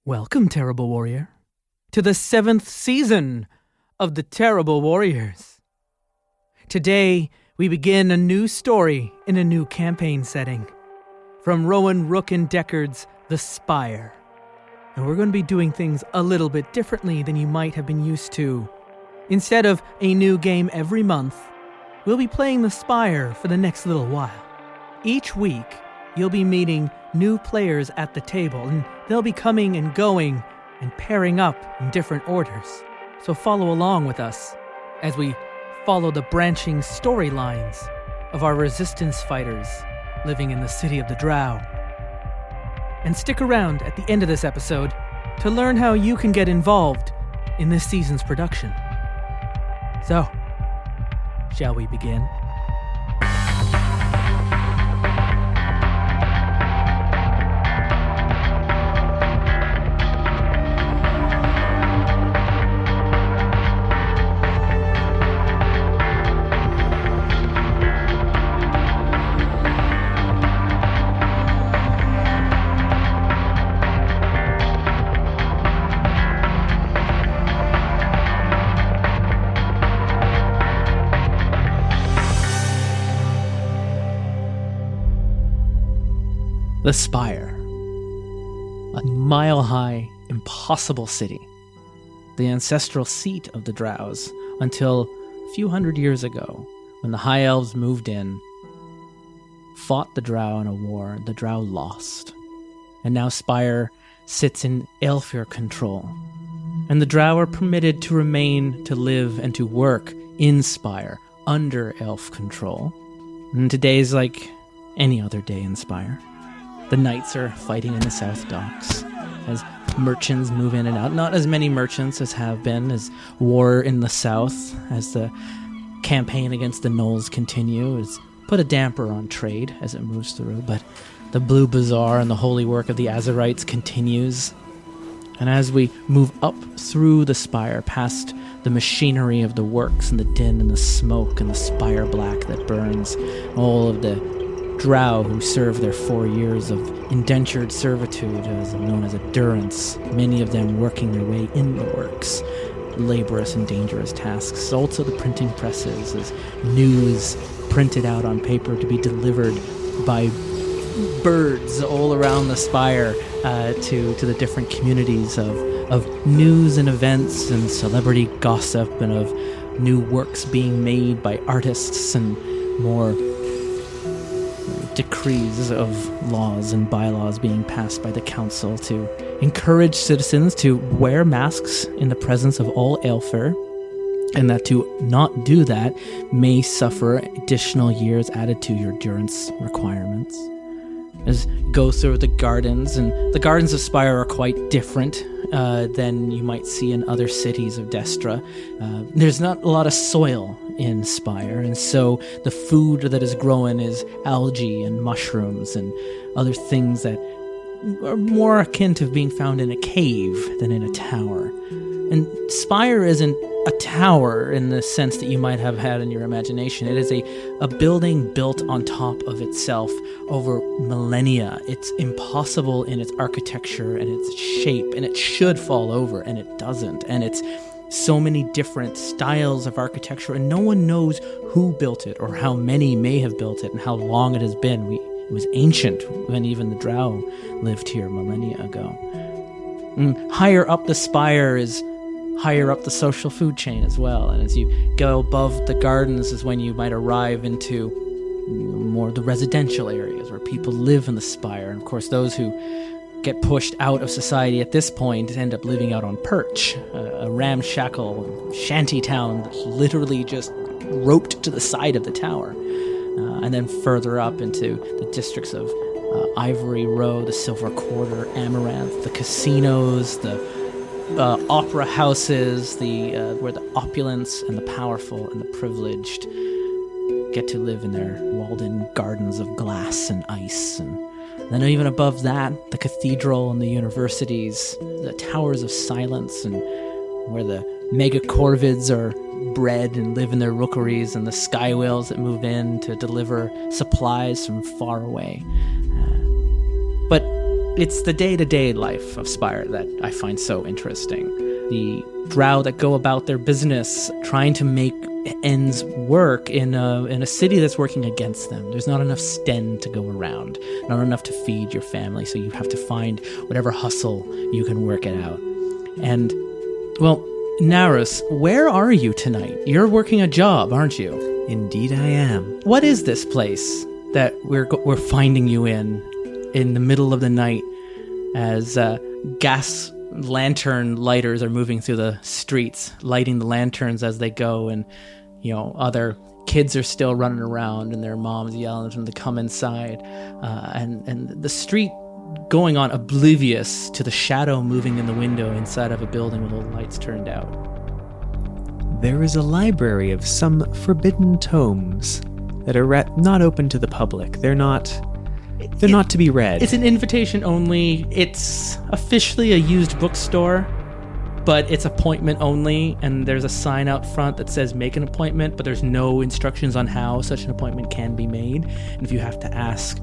Welcome, Terrible Warrior, to the 7th season of the Terrible Warriors. Today, we begin a new story in a new campaign setting from Rowan, Rook, and Decard's The Spire. And we're going to be doing things a little bit differently than you might have been used to. Instead of a new game every month, we'll be playing The Spire for the next little while. Each week, you'll be meeting new players at the table, and they'll be coming and going and pairing up in different orders. So follow along with us as we follow the branching storylines of our resistance fighters living in the city of the Drow. And stick around at the end of this episode to learn how you can get involved in this season's production. So, shall we begin? The Spire, a mile-high, impossible city, the ancestral seat of the Drows until a few hundred years ago, when the High Elves moved in, fought the Drow in a war. The Drow lost, and now Spire sits in Aelfir control, and the Drow are permitted to remain, to live, and to work in Spire under elf control. And today's like any other day in Spire. The knights are fighting in the South Docks as merchants move in and out. Not as many merchants as have been, as war in the South, as the campaign against the Gnolls continue, has put a damper on trade as it moves through. But the Blue Bazaar and the holy work of the Azerites continues. And as we move up through the Spire, past the machinery of the works and the din and the smoke and the spire black that burns, all of the Drow who serve their 4 years of indentured servitude, as known as a durance, many of them working their way in the works, laborious and dangerous tasks. Also the printing presses, as news printed out on paper to be delivered by birds all around the Spire to the different communities of news and events and celebrity gossip, and of new works being made by artists, and more decrees of laws and bylaws being passed by the council to encourage citizens to wear masks in the presence of all Aelfir, and that to not do that may suffer additional years added to your durance requirements. As you go through the gardens, and the gardens of Spire are quite different than you might see in other cities of Destra. There's not a lot of soil in Spire, and so the food that is grown is algae and mushrooms and other things that are more akin to being found in a cave than in a tower. And Spire isn't a tower in the sense that you might have had in your imagination. It is a building built on top of itself over millennia. It's impossible in its architecture and its shape, and it should fall over, and it doesn't. And it's so many different styles of architecture, and no one knows who built it or how many may have built it and how long it has been. It was ancient when even the Drow lived here millennia ago. And higher up the Spire is higher up the social food chain as well, and as you go above the gardens is when you might arrive into more the residential areas where people live in the Spire. And of course, those who get pushed out of society at this point end up living out on Perch, a ramshackle shanty town that's literally just roped to the side of the tower. And then further up into the districts of Ivory Row, the Silver Quarter, Amaranth, the casinos, the opera houses, where the opulence and the powerful and the privileged get to live in their walled-in gardens of glass and ice. And then even above that, the cathedral and the universities, the towers of silence, and where the megacorvids are bred and live in their rookeries, and the sky whales that move in to deliver supplies from far away. But it's the day-to-day life of Spire that I find so interesting. The Drow that go about their business trying to make ends work in a city that's working against them. There's not enough sten to go around, not enough to feed your family, so you have to find whatever hustle you can work it out. And, well, Nharus, where are you tonight? You're working a job, aren't you? Indeed I am. What is this place that we're finding you in the middle of the night as gas lantern lighters are moving through the streets, lighting the lanterns as they go, and other kids are still running around and their moms yelling at them to come inside, and the street going on oblivious to the shadow moving in the window inside of a building with all the lights turned out. There is a library of some forbidden tomes that are not open to the public. They're not to be read. It's an invitation only. It's officially a used bookstore, but it's appointment only, and there's a sign out front that says make an appointment, but there's no instructions on how such an appointment can be made. And if you have to ask,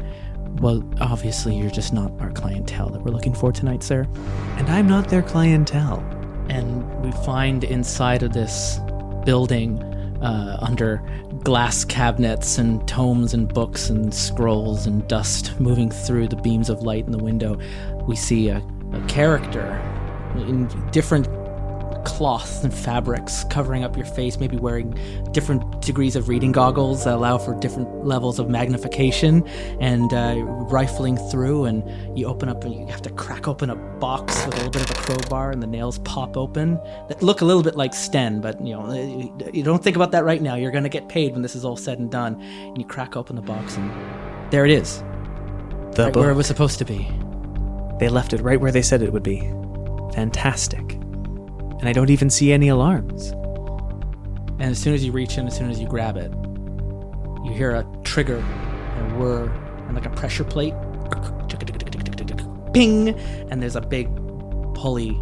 well, obviously you're just not our clientele that we're looking for tonight, sir. And I'm not their clientele. And we find inside of this building, under glass cabinets and tomes and books and scrolls and dust moving through the beams of light in the window, we see a character in different cloths and fabrics covering up your face, maybe wearing different degrees of reading goggles that allow for different levels of magnification, and rifling through, and you open up and you have to crack open a box with a little bit of a crowbar, and the nails pop open that look a little bit like Sten, but you don't think about that right now. You're going to get paid when this is all said and done. And you crack open the box, and there it is, right where it was supposed to be. They left it right where they said it would be. Fantastic. And I don't even see any alarms. And as soon as you reach in, as soon as you grab it, you hear a trigger and a whir and like a pressure plate. Ping! And there's a big pulley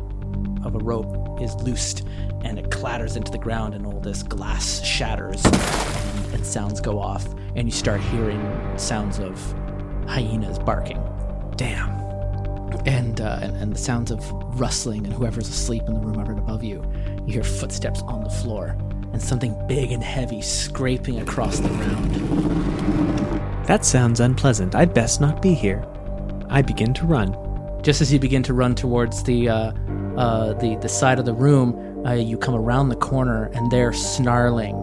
of a rope is loosed, and it clatters into the ground, and all this glass shatters, and sounds go off, and you start hearing sounds of hyenas barking. Damn. And the sounds of rustling, and whoever's asleep in the room right above you. You hear footsteps on the floor, and something big and heavy scraping across the ground. That sounds unpleasant. I'd best not be here. I begin to run. Just as you begin to run towards the side of the room, you come around the corner, and there, snarling,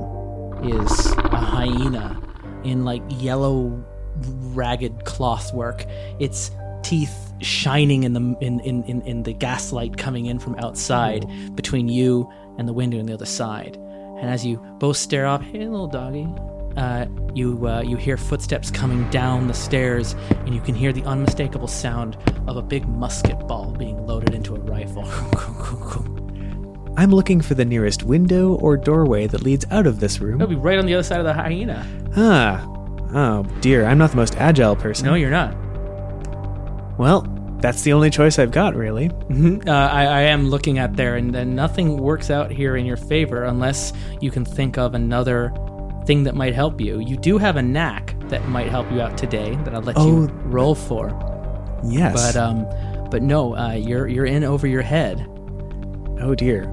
is a hyena in like yellow, ragged cloth work. Its teeth shining in the gaslight coming in from outside between you and the window on the other side. And as you both stare up, hey little doggy, you hear footsteps coming down the stairs, and you can hear the unmistakable sound of a big musket ball being loaded into a rifle. I'm looking for the nearest window or doorway that leads out of this room. It'll be right on the other side of the hyena. Oh dear, I'm not the most agile person. No, you're not. Well, that's the only choice I've got, really. Mm-hmm. I am looking at there, and then nothing works out here in your favor unless you can think of another thing that might help you. You do have a knack that might help you out today that I'll let you roll for. Yes. But no, you're in over your head. Oh dear.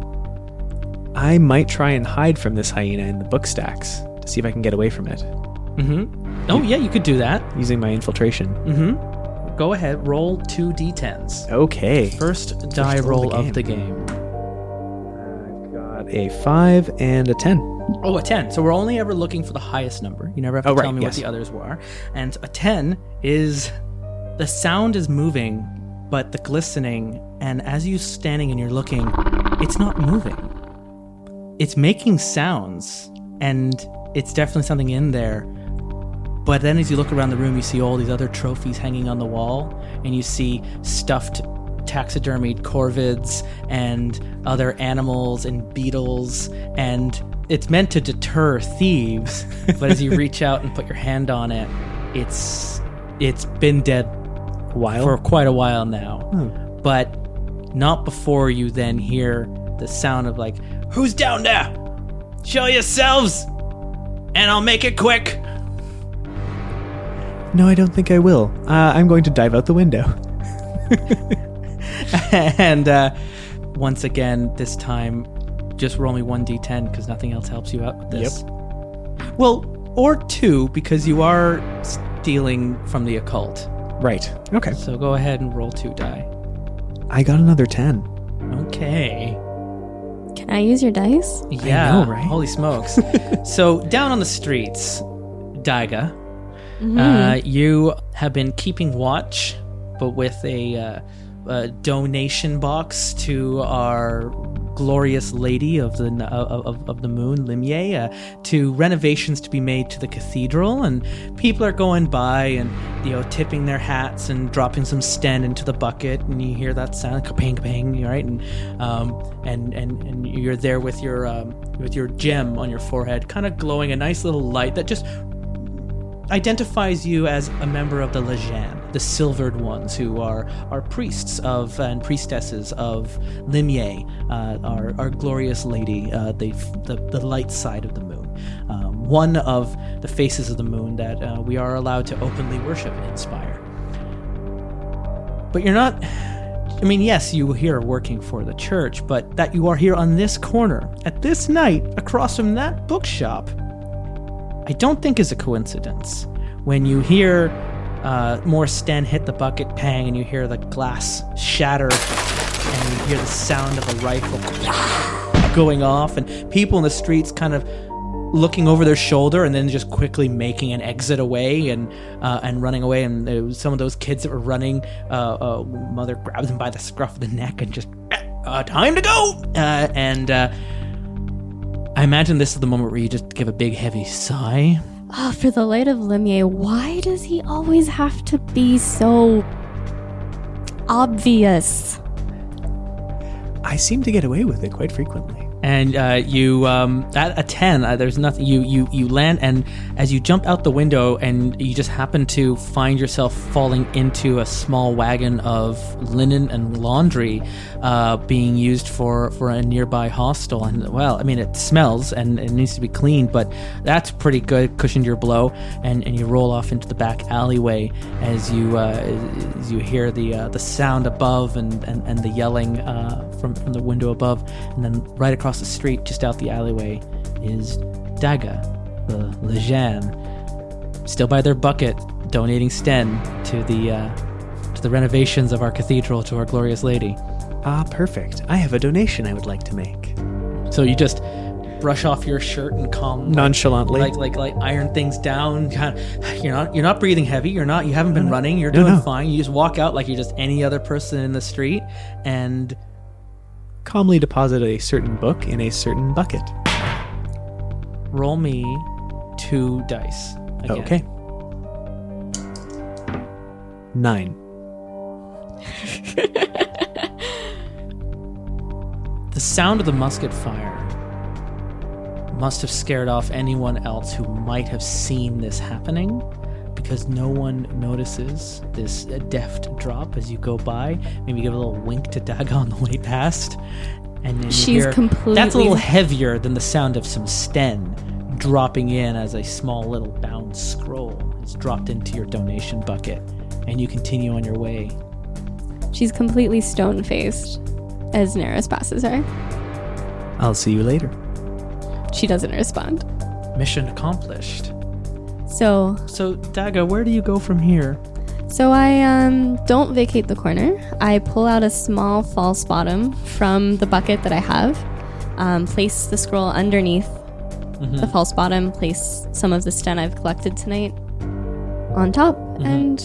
I might try and hide from this hyena in the book stacks to see if I can get away from it. Mm-hmm. Oh yeah, you could do that. Using my infiltration. Mm-hmm. Go ahead, roll 2 d10s. Okay. First die roll of the game. I've got a 5 and a 10. Oh, a 10. So we're only ever looking for the highest number. You never have to tell me what the others were. And a 10 is the sound is moving, but the glistening, and as you're standing and you're looking, it's not moving. It's making sounds, and it's definitely something in there. But then as you look around the room, you see all these other trophies hanging on the wall, and you see stuffed taxidermied corvids and other animals and beetles, and it's meant to deter thieves. But as you reach out and put your hand on it, it's been dead for quite a while now. But not before you then hear the sound of like, "Who's down there? Show yourselves, and I'll make it quick." No, I don't think I will. I'm going to dive out the window. And once again, this time, just roll me 1d10 because nothing else helps you out with this. Yep. Well, or 2 because you are stealing from the occult. Right. Okay. So go ahead and roll 2 die. I got another 10. Okay. Can I use your dice? Yeah. I know, right? Holy smokes. So down on the streets, Dhiaga, you have been keeping watch, but with a donation box to our glorious lady of the moon, Limye, to renovations to be made to the cathedral, and people are going by and tipping their hats and dropping some sten into the bucket, and you hear that sound, kapang kapang, right? And you're there with your gem on your forehead, kind of glowing a nice little light that just identifies you as a member of the Lajhan, the silvered ones, who are priests of and priestesses of Limye, our glorious lady, the light side of the moon, one of the faces of the moon that we are allowed to openly worship in Spire. But you're not. I mean, yes, you here working for the church, but that you are here on this corner at this night across from that bookshop, I don't think is a coincidence. When you hear more sten hit the bucket, pang, and you hear the glass shatter, and you hear the sound of a rifle going off, and people in the streets kind of looking over their shoulder and then just quickly making an exit away and running away. And some of those kids that were running, mother grabs them by the scruff of the neck and just, time to go! I imagine this is the moment where you just give a big, heavy sigh. Oh, for the light of Limye, why does he always have to be so obvious? I seem to get away with it quite frequently. And you, at a 10, there's nothing. You land, and as you jump out the window, and you just happen to find yourself falling into a small wagon of linen and laundry, being used for a nearby hostel. And well, I mean, it smells and it needs to be cleaned, but that's pretty good, cushioned your blow. And you roll off into the back alleyway as you hear the sound above and the yelling from the window above, and then right across the street, just out the alleyway, is Dhiaga, the Lajhan, still by their bucket, donating sten to the renovations of our cathedral to our glorious lady. Ah, perfect. I have a donation I would like to make. So you just brush off your shirt and calm, nonchalantly, like iron things down. You're not breathing heavy. You haven't been running. You're doing fine. You just walk out like you're just any other person in the street, and calmly deposit a certain book in a certain bucket. Roll me 2 dice again. Okay. 9. The sound of the musket fire must have scared off anyone else who might have seen this happening, because no one notices this deft drop as you go by. Maybe give a little wink to Dhiaga on the way past. And then she's completely... That's a little heavier than the sound of some sten dropping in as a small little bound scroll is dropped into your donation bucket. And you continue on your way. She's completely stone-faced as Nharus passes her. I'll see you later. She doesn't respond. Mission accomplished. So Dhiaga, where do you go from here? So I don't vacate the corner. I pull out a small false bottom from the bucket that I have, place the scroll underneath the false bottom, place some of the sten I've collected tonight on top, and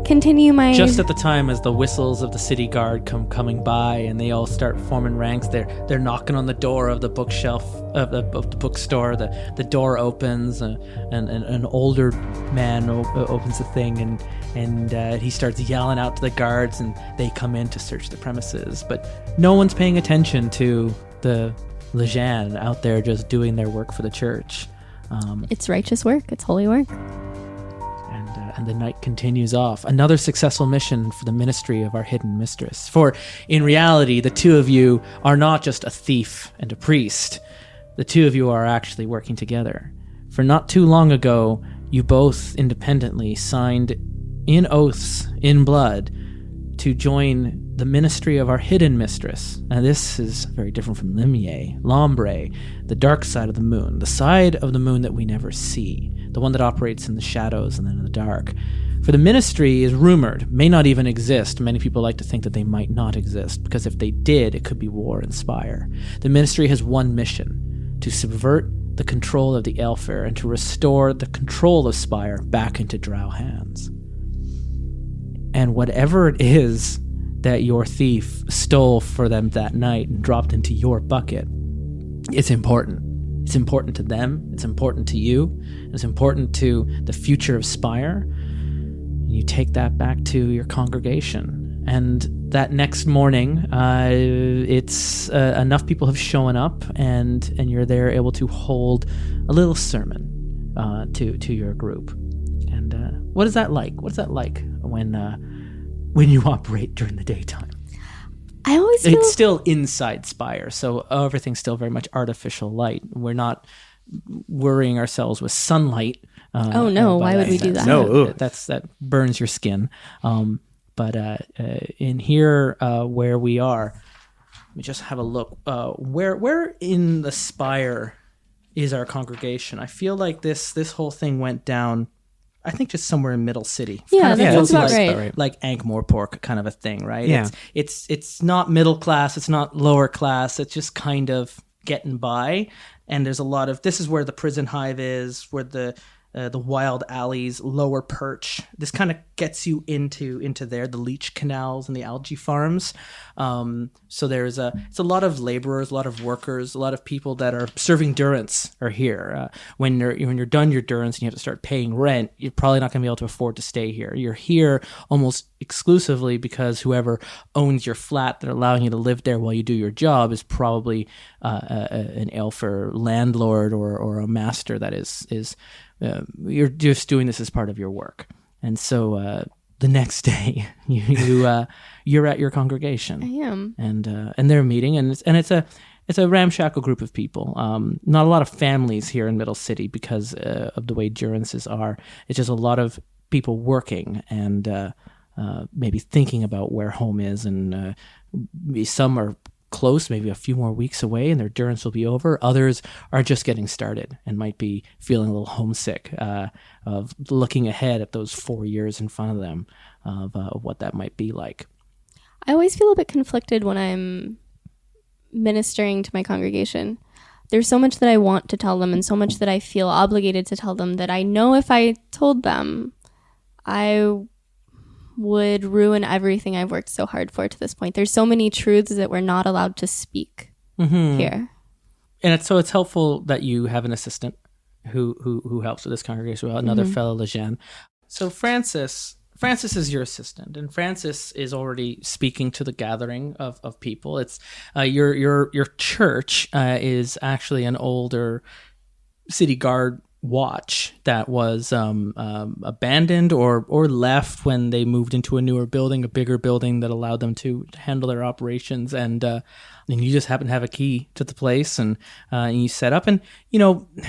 continue my... Just at the time as the whistles of the city guard coming by and they all start forming ranks, they're knocking on the door of the bookshelf of the bookstore. The door opens and an older man opens the thing and he starts yelling out to the guards, and they come in to search the premises. But no one's paying attention to the Lajhan out there just doing their work for the church. It's righteous work. It's holy work. And the night continues off. Another successful mission for the ministry of our hidden mistress. For in reality, the two of you are not just a thief and a priest. The two of you are actually working together. For not too long ago, you both independently signed in oaths, in blood, to join the ministry of our hidden mistress. Now this is very different from Limier, Lombre, the dark side of the moon, the side of the moon that we never see, the one that operates in the shadows and then in the dark. For the ministry is rumored, may not even exist. Many people like to think that they might not exist, because if they did, it could be war in Spire. The ministry has one mission: to subvert the control of the Aelfir and to restore the control of Spire back into Drow hands. And whatever it is that your thief stole for them that night and dropped into your bucket, it's important. It's important to them, it's important to you, it's important to the future of Spire. And you take that back to your congregation. And that next morning, it's enough people have shown up, and you're there able to hold a little sermon to your group. And what is that like? What's that like when you operate during the daytime? I always feel... It's still inside Spire, so everything's still very much artificial light. We're not worrying ourselves with sunlight. Oh no! Why would we do that? No, that burns your skin. But in here, where we are, let me just have a look. Where in the Spire is our congregation? I feel like this whole thing went down, I think, just somewhere in Middle City. Yeah, kind of that sounds feels about right. Like Ankh-Morpork kind of a thing, right? Yeah. It's not middle class. It's not lower class. It's just kind of getting by. And there's a lot of, this is where the prison hive is, where the wild alleys, lower perch. This kind of gets you into there, the leech canals and the algae farms. So it's a lot of laborers, a lot of workers, a lot of people that are serving durance are here. When you're done your durance and you have to start paying rent, you're probably not going to be able to afford to stay here. You're here almost exclusively because whoever owns your flat that are allowing you to live there while you do your job is probably an Aelfir landlord or a master that is you're just doing this as part of your work. And so the next day you're at your congregation. I am. And they're meeting, and it's a ramshackle group of people. Not a lot of families here in Middle City because of the way durances are. It's just a lot of people working and maybe thinking about where home is, and some are close, maybe a few more weeks away, and their durance will be over. Others are just getting started and might be feeling a little homesick of looking ahead at those 4 years in front of them of what that might be like. I always feel a bit conflicted when I'm ministering to my congregation. There's so much that I want to tell them and so much that I feel obligated to tell them that I know if I told them, I would ruin everything I've worked so hard for to this point. There's so many truths that we're not allowed to speak here. And it's helpful that you have an assistant who helps with this congregation, another fellow Lajhan. So Francis is your assistant, and Francis is already speaking to the gathering of people. It's your church is actually an older city guard watch that was abandoned or left when they moved into a newer building, a bigger building that allowed them to handle their operations. And you just happen to have a key to the place, and you set up. And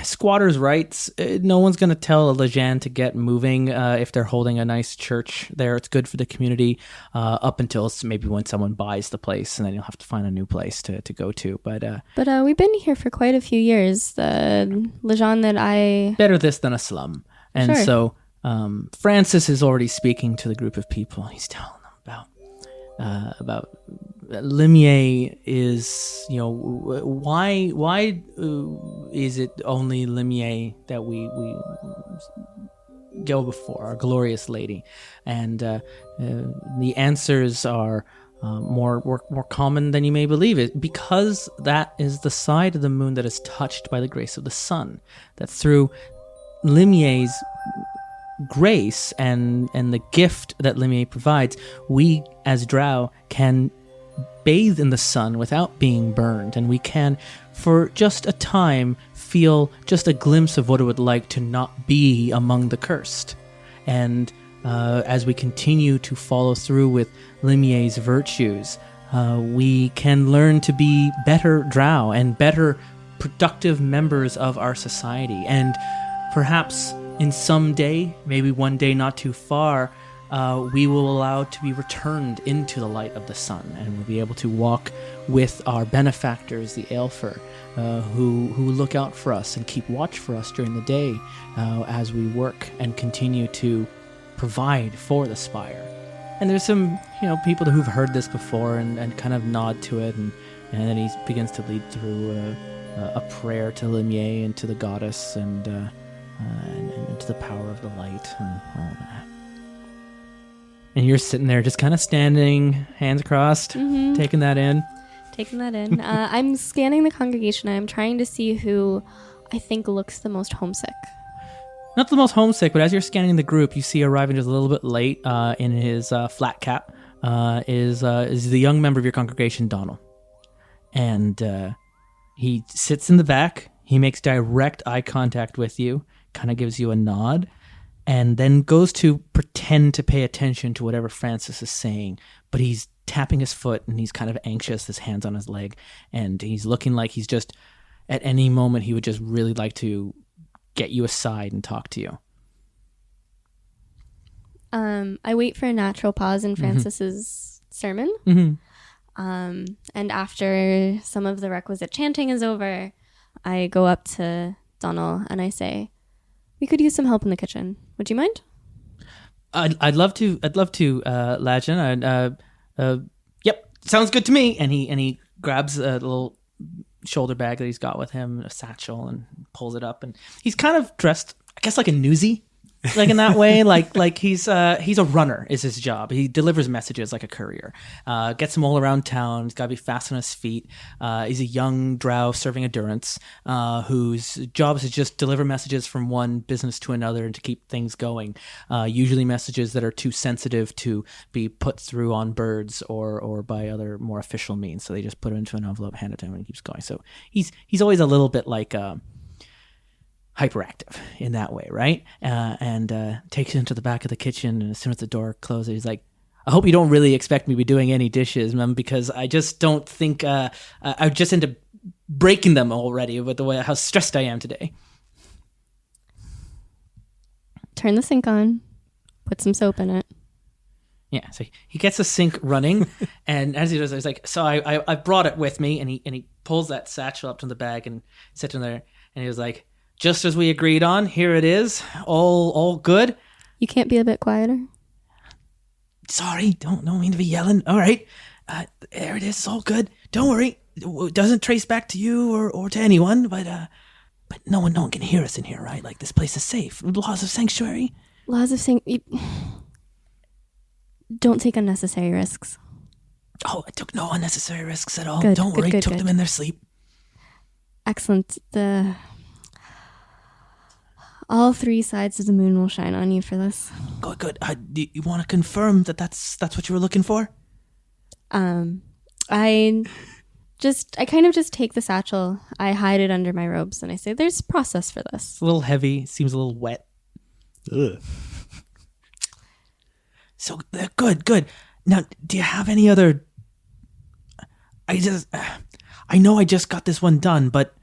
squatters' rights. No one's going to tell a Lajhan to get moving if they're holding a nice church there. It's good for the community up until maybe when someone buys the place, and then you'll have to find a new place to go to. But we've been here for quite a few years. The Lajhan that I... Better this than a slum. And Sure. so Francis is already speaking to the group of people. He's telling them about Limier is, why is it only Limier that we go before, our glorious lady? And the answers are more common than you may believe. It because that is the side of the moon that is touched by the grace of the sun. That through Limier's grace and the gift that Limier provides, we as Drow can bathe in the sun without being burned, and we can, for just a time, feel just a glimpse of what it would like to not be among the cursed. And as we continue to follow through with Limier's virtues, we can learn to be better Drow and better productive members of our society. And perhaps in some day, maybe one day not too far, we will allow to be returned into the light of the sun, and we'll be able to walk with our benefactors, the Aelfer, who look out for us and keep watch for us during the day as we work and continue to provide for the Spire. And there's some, people who've heard this before and kind of nod to it, and then he begins to lead through a prayer to Limier and to the goddess and to the power of the light and all that. And you're sitting there just kind of standing, hands crossed, taking that in. I'm scanning the congregation. I'm trying to see who I think looks the most homesick. Not the most homesick, but as you're scanning the group, you see arriving just a little bit late in his flat cap is the young member of your congregation, Donald. And he sits in the back. He makes direct eye contact with you, kind of gives you a nod, and then goes to pretend to pay attention to whatever Francis is saying. But he's tapping his foot, and he's kind of anxious, his hands on his leg, and he's looking like he's just, at any moment, he would just really like to get you aside and talk to you. I wait for a natural pause in Francis's sermon. And after some of the requisite chanting is over, I go up to Donald and I say, "We could use some help in the kitchen. Would you mind?" I'd love to, Lajhan. Yep, sounds good to me. And he grabs a little shoulder bag that he's got with him, a satchel, and pulls it up. And he's kind of dressed, I guess, like a newsie. Like in that way, like he's a runner is his job. He delivers messages like a courier. Gets them all around town. He's got to be fast on his feet. He's a young drow serving endurance whose job is to just deliver messages from one business to another and to keep things going. Usually messages that are too sensitive to be put through on birds or by other more official means. So they just put it into an envelope, hand it to him, and he keeps going. So he's always a little bit like hyperactive in that way, right? And takes it into the back of the kitchen, and as soon as the door closes, he's like, "I hope you don't really expect me to be doing any dishes, Mom, because I just don't think I just end up breaking them already with the way how stressed I am today." Turn the sink on, put some soap in it. Yeah, so he gets the sink running, and as he does, he's like, "So I brought it with me," and he pulls that satchel up to the bag and sits in there, and he was like, "Just as we agreed on, here it is, all good." You can't be a bit quieter? Sorry, don't mean to be yelling. All right, there it is, it's all good. Don't worry, it doesn't trace back to you or to anyone, but no one can hear us in here, right? Like, this place is safe. Laws of sanctuary. Don't take unnecessary risks. Oh, I took no unnecessary risks at all. Good, Don't worry, good, took good. them in their sleep. Excellent. All three sides of the moon will shine on you for this. Good. Do you want to confirm that that's what you were looking for? I kind of just take the satchel, I hide it under my robes, and I say, "There's a process for this." It's a little heavy. Seems a little wet. Ugh. So good. Now, do you have any other? I know I just got this one done, but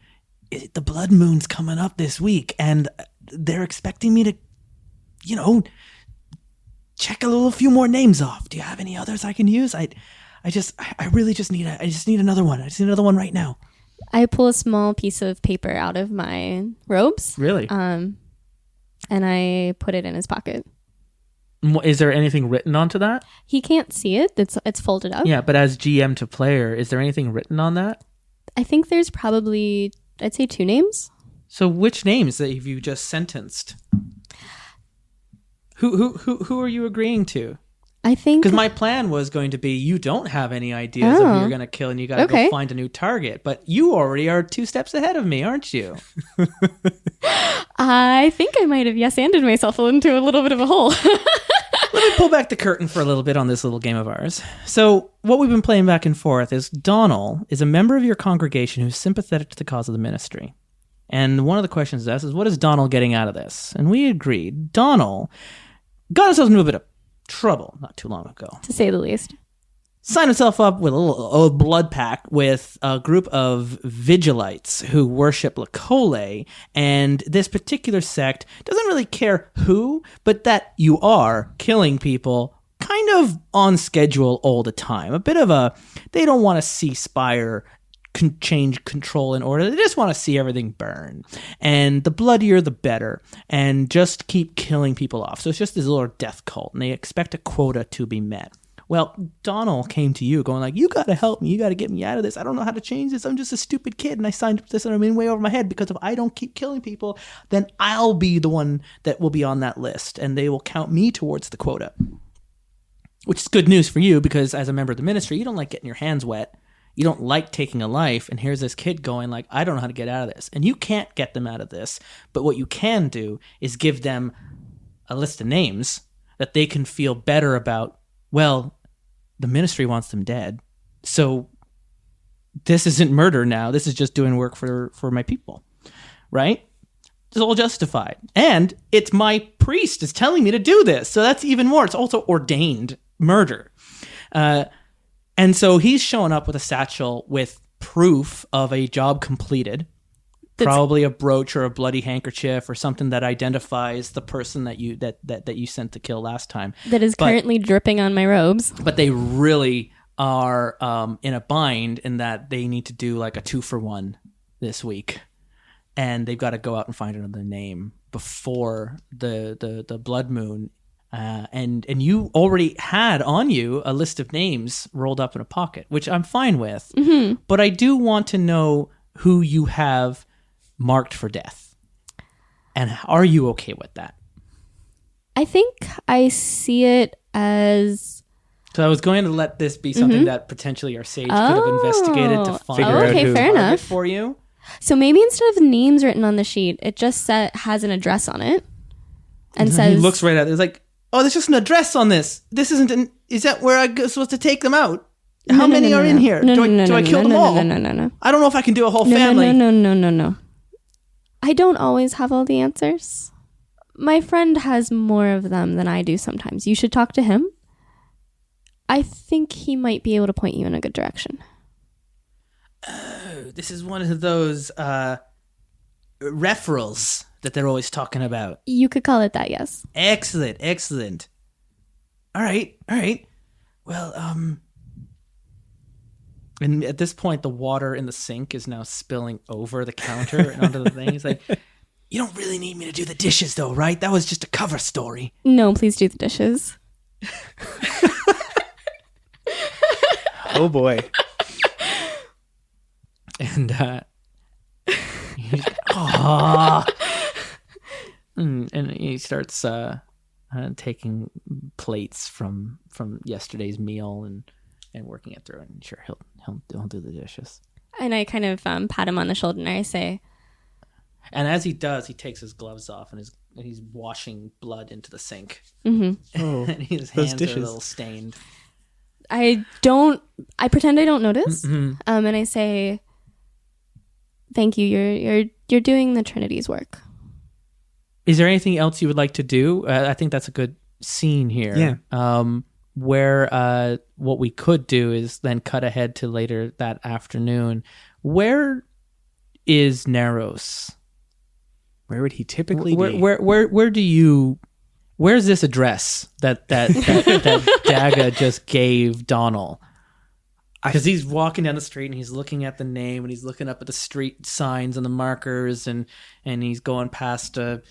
the blood moon's coming up this week, and they're expecting me to, check a few more names off. Do you have any others I can use? I really just need another one. I just need another one right now. I pull a small piece of paper out of my robes. Really? And I put it in his pocket. Is there anything written onto that? He can't see it. It's folded up. Yeah, but as GM to player, is there anything written on that? I think there's probably, I'd say 2 names. So which names that have you just sentenced? Who are you agreeing to? I think because my plan was going to be you don't have any ideas of who you're going to kill, and you got to go find a new target. But you already are 2 steps ahead of me, aren't you? I think I might have yes-anded myself into a little bit of a hole. Let me pull back the curtain for a little bit on this little game of ours. So what we've been playing back and forth is Donald is a member of your congregation who's sympathetic to the cause of the ministry. And one of the questions asked is, what is Donald getting out of this? And we agreed. Donald got himself into a bit of trouble not too long ago. To say the least. signed himself up with a little blood pack with a group of Vigilites who worship Lakole, and this particular sect doesn't really care who, but that you are killing people kind of on schedule all the time. A bit of they don't want to see Spire change control and order. They just want to see everything burn. And the bloodier, the better. And just keep killing people off. So it's just this little death cult, and they expect a quota to be met. Well, Donald came to you going like, you got to help me. You got to get me out of this. I don't know how to change this. I'm just a stupid kid, and I signed up for this, and I'm in way over my head, because if I don't keep killing people, then I'll be the one that will be on that list, and they will count me towards the quota. Which is good news for you, because as a member of the ministry, you don't like getting your hands wet. You don't like taking a life, and here's this kid going like, I don't know how to get out of this. And you can't get them out of this, but what you can do is give them a list of names that they can feel better about. Well, the ministry wants them dead, so this isn't murder now. This is just doing work for my people, right? It's all justified. And it's my priest is telling me to do this, so that's even more. It's also ordained murder. And so he's showing up with a satchel with proof of a job completed, probably a brooch or a bloody handkerchief or something that identifies the person that you sent to kill last time. That is currently dripping on my robes. But they really are in a bind in that they need to do like a 2-for-1 this week. And they've got to go out and find another name before the blood moon. And you already had on you a list of names rolled up in a pocket, which I'm fine with. Mm-hmm. But I do want to know who you have marked for death. And are you okay with that? I think I see it as... So I was going to let this be something that potentially our sage could have investigated to find out who fair enough. for you. So maybe instead of names written on the sheet, it just has an address on it. And says... He looks right at it. It's like, oh, there's just an address on this. This isn't is that where I'm supposed to take them out? How many are in here? Do I kill them all? No. I don't know if I can do a whole family. No. I don't always have all the answers. My friend has more of them than I do sometimes. You should talk to him. I think he might be able to point you in a good direction. Oh, this is one of those referrals that they're always talking about. You could call it that, yes. Excellent. All right. Well, and at this point, the water in the sink is now spilling over the counter and onto the thing. He's like, you don't really need me to do the dishes, though, right? That was just a cover story. No, please do the dishes. Oh, boy. And, and he starts taking plates from yesterday's meal and working it through, and sure he'll do the dishes. And I kind of pat him on the shoulder and I say, and as he does, he takes his gloves off and he's washing blood into the sink. Mm-hmm. Oh, and his hands are a little stained. I pretend I don't notice. Mm-hmm. And I say, thank you. You're doing the Trinity's work. Is there anything else you would like to do? I think that's a good scene here. Yeah. Where what we could do is then cut ahead to later that afternoon. Where is Nharus? Where would he typically be? Where do you? Where's this address that Dhiaga just gave Donald? Because he's walking down the street and he's looking at the name and he's looking up at the street signs and the markers and he's going past someone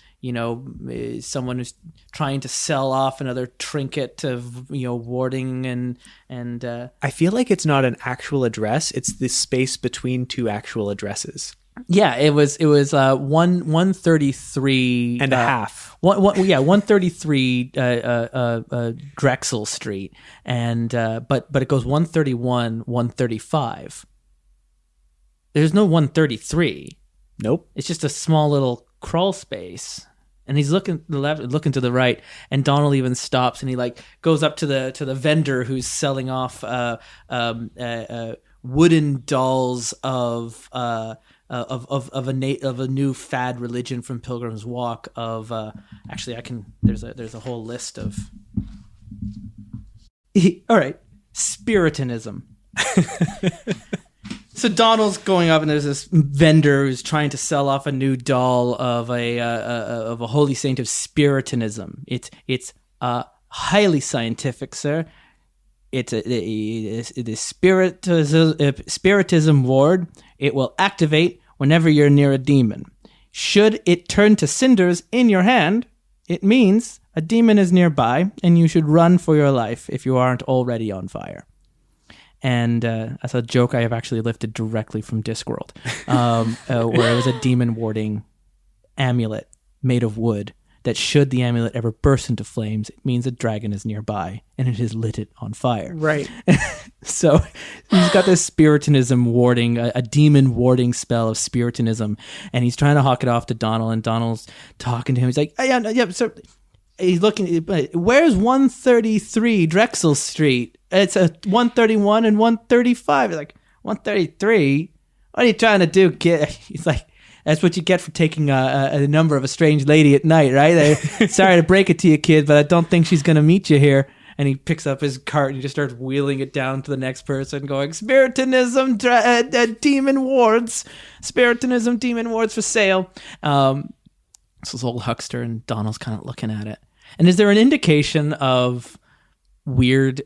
who's trying to sell off another trinket of warding and I feel like it's not an actual address. It's the space between two actual addresses. Yeah, it was 133 and a half. 133 Drexel Street, and but it goes 131, 135. There's no 133. Nope. It's just a small little crawl space. And he's looking to the left, looking to the right, and Donald even stops and he goes up to the vendor who's selling off wooden dolls of a new fad religion from Pilgrim's Walk of there's a whole list of all right. Spiritanism. So Donald's going up, and there's this vendor who's trying to sell off a new doll of a holy saint of Spiritanism. It's highly scientific, sir. It's the Spiritism ward. It will activate whenever you're near a demon. Should it turn to cinders in your hand, it means a demon is nearby, and you should run for your life if you aren't already on fire. And that's a joke I have actually lifted directly from Discworld, where it was a demon warding amulet made of wood that should the amulet ever burst into flames, it means a dragon is nearby and it has lit it on fire. Right. So he's got this Spiritanism warding, a demon warding spell of Spiritanism, and he's trying to hawk it off to Donald, and Donald's talking to him. He's like, yeah, sir. He's looking, where's 133 Drexel Street? It's a 131 and 135. He's like, 133? What are you trying to do, kid? He's like, that's what you get for taking a number of a strange lady at night, right? Sorry to break it to you, kid, but I don't think she's going to meet you here. And he picks up his cart and he just starts wheeling it down to the next person, going, Spiritanism, demon wards. Spiritanism, demon wards for sale. So this old huckster, and Donald's kind of looking at it. And is there an indication of weird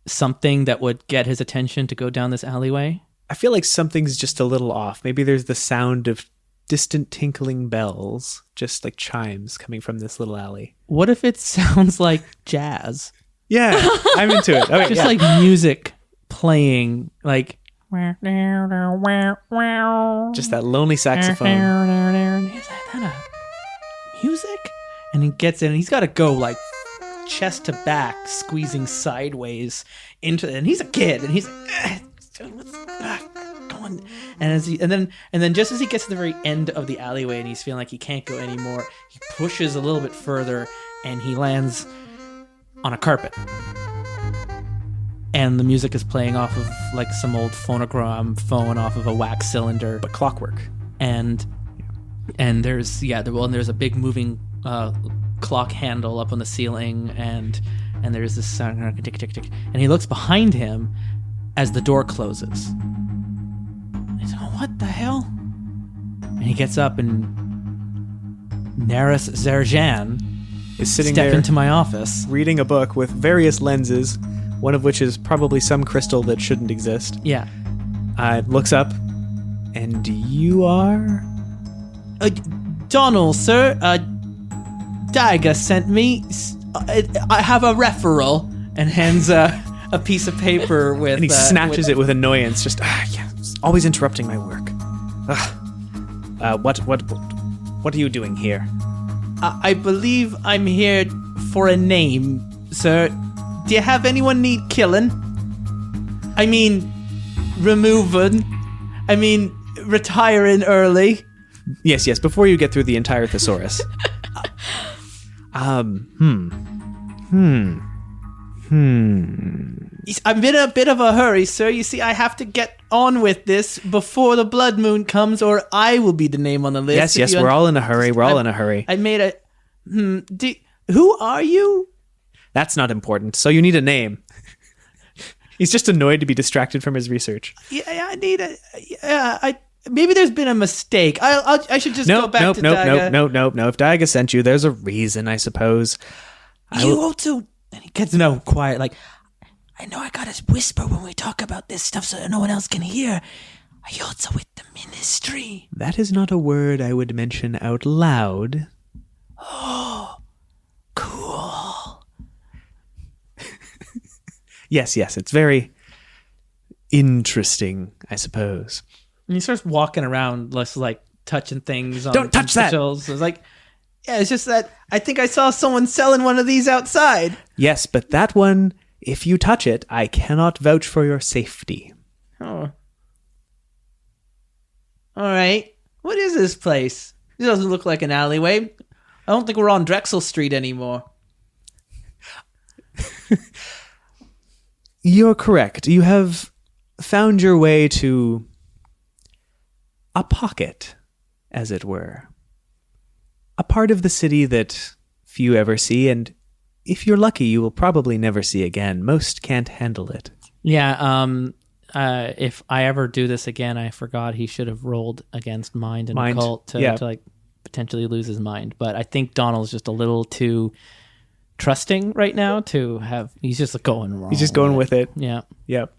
something that would get his attention to go down this alleyway? I feel like something's just a little off. Maybe there's the sound of distant tinkling bells, just like chimes coming from this little alley. What if it sounds like jazz? Yeah, I'm into it. Okay, just like music playing, like just that lonely saxophone. Is that a music? And he gets in, and he's got to go like chest to back, squeezing sideways into it. And he's a kid, and he's like, going. And then just as he gets to the very end of the alleyway, and he's feeling like he can't go anymore, he pushes a little bit further, and he lands on a carpet. And the music is playing off of like some old phonogram phone off of a wax cylinder, but clockwork. And there's there's a big moving clock handle up on the ceiling, and there's this sound, tick tick tick, and he looks behind him as the door closes. He's like, what the hell? And he gets up, and Nharus Lajhan is sitting step there into my office, reading a book with various lenses, one of which is probably some crystal that shouldn't exist. Yeah. Looks up, and you are? Donald, sir. Dhiaga sent me. I have a referral, and hands a piece of paper with. And he snatches it with annoyance. Just always interrupting my work. What are you doing here? I believe I'm here for a name, sir. Do you have anyone need killing? I mean, removing. I mean, retiring early. Yes. Before you get through the entire thesaurus. I'm in a bit of a hurry, sir. You see, I have to get on with this before the blood moon comes, or I will be the name on the list. Yes, we're all in a hurry. We're all in a hurry. I made a... who are you? That's not important. So you need a name. He's just annoyed to be distracted from his research. Yeah, I need a... maybe there's been a mistake. I should just go back to Dhiaga. No. If Dhiaga sent you, there's a reason, I suppose. Also... And he gets quiet, like, I know I gotta whisper when we talk about this stuff so no one else can hear. Are you also with the ministry? That is not a word I would mention out loud. Oh, cool. Yes, it's very interesting, I suppose. And he starts walking around, less like touching things. Don't touch that! It's like, yeah, it's just that I think I saw someone selling one of these outside. Yes, but that one, if you touch it, I cannot vouch for your safety. Oh. All right. What is this place? It doesn't look like an alleyway. I don't think we're on Drexel Street anymore. You're correct. You have found your way to a pocket, as it were. A part of the city that few ever see, and if you're lucky, you will probably never see again. Most can't handle it. Yeah. If I ever do this again, I forgot he should have rolled against mind and occult to like potentially lose his mind. But I think Donald's just a little too trusting right now to have. He's just going wrong. He's just going with it. Yeah. Yep.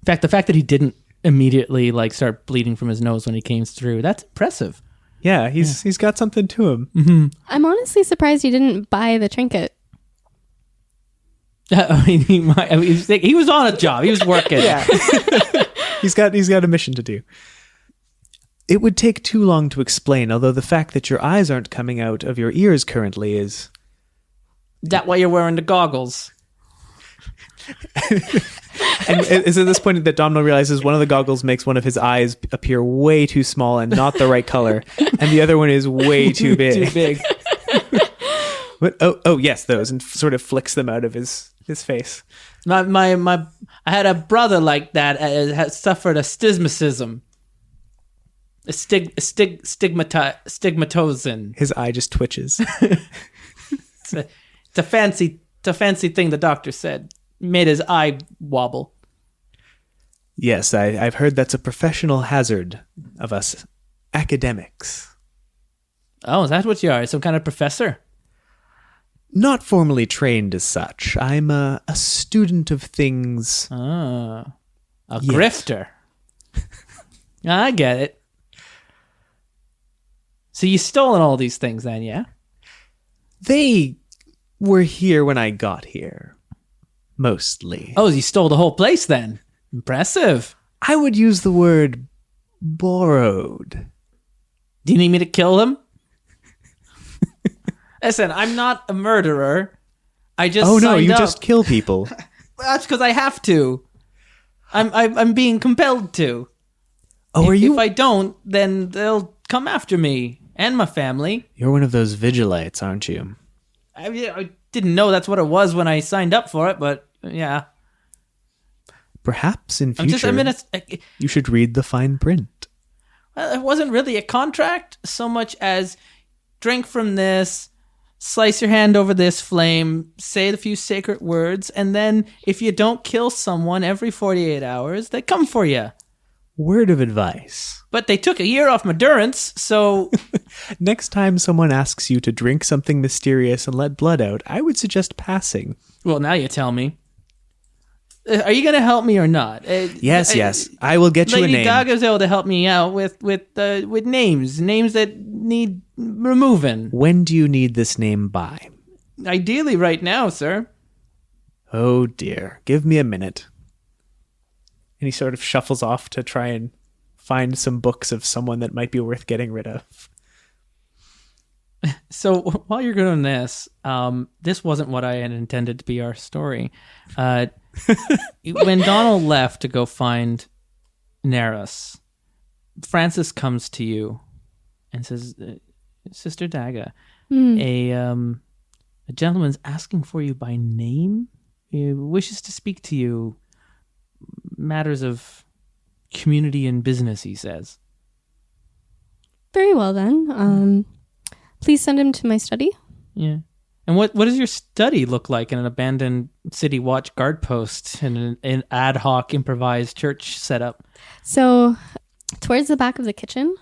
In fact, the fact that he didn't immediately like start bleeding from his nose when he came through, that's impressive. Yeah, he's got something to him. Mm-hmm. I'm honestly surprised you didn't buy the trinket. I mean, he was on a job. He was working. Yeah. He's got a mission to do. It would take too long to explain, although the fact that your eyes aren't coming out of your ears currently is... That why you're wearing the goggles. And it's at this point that Domino realizes one of the goggles makes one of his eyes appear way too small and not the right color, and the other one is way too big. Too big. But, oh yes, those, and sort of flicks them out of his face. I had a brother like that had suffered a stigmatism. A stigmatozin. His eye just twitches. It's a fancy thing the doctor said. Made his eye wobble. Yes, I've heard that's a professional hazard of us academics. Oh, is that what you are? Some kind of professor? Not formally trained as such. I'm a student of things. A grifter. I get it. So you stolen all these things then, yeah? They were here when I got here. Mostly. Oh, you stole the whole place then? Impressive. I would use the word borrowed. Do you need me to kill them? Listen, I'm not a murderer. I just Oh no, signed you up. just kill people. That's because I have to. I'm being compelled to. Oh, If I don't, then they'll come after me and my family. You're one of those vigilantes, aren't you? I didn't know that's what it was when I signed up for it, but yeah. Perhaps in future you should read the fine print. Well, it wasn't really a contract so much as drink from this, slice your hand over this flame, say a few sacred words, and then if you don't kill someone every 48 hours, they come for you. Word of advice. But they took a year off my durance, so... Next time someone asks you to drink something mysterious and let blood out, I would suggest passing. Well, now you tell me. Are you going to help me or not? Yes. I will get you a name. Lady Dhiaga's able to help me out with names that need removing. When do you need this name by? Ideally right now, sir. Oh dear. Give me a minute. And he sort of shuffles off to try and find some books of someone that might be worth getting rid of. So while you're doing this, this wasn't what I had intended to be our story. When Donald left to go find Nharus, Francis comes to you and says, Sister Dhiaga, a gentleman's asking for you by name. He wishes to speak to you. Matters of community and business, he says. Very well then. Please send him to my study. Yeah. And what does your study look like in an abandoned city watch guard post and an ad hoc improvised church setup? So, towards the back of the kitchen,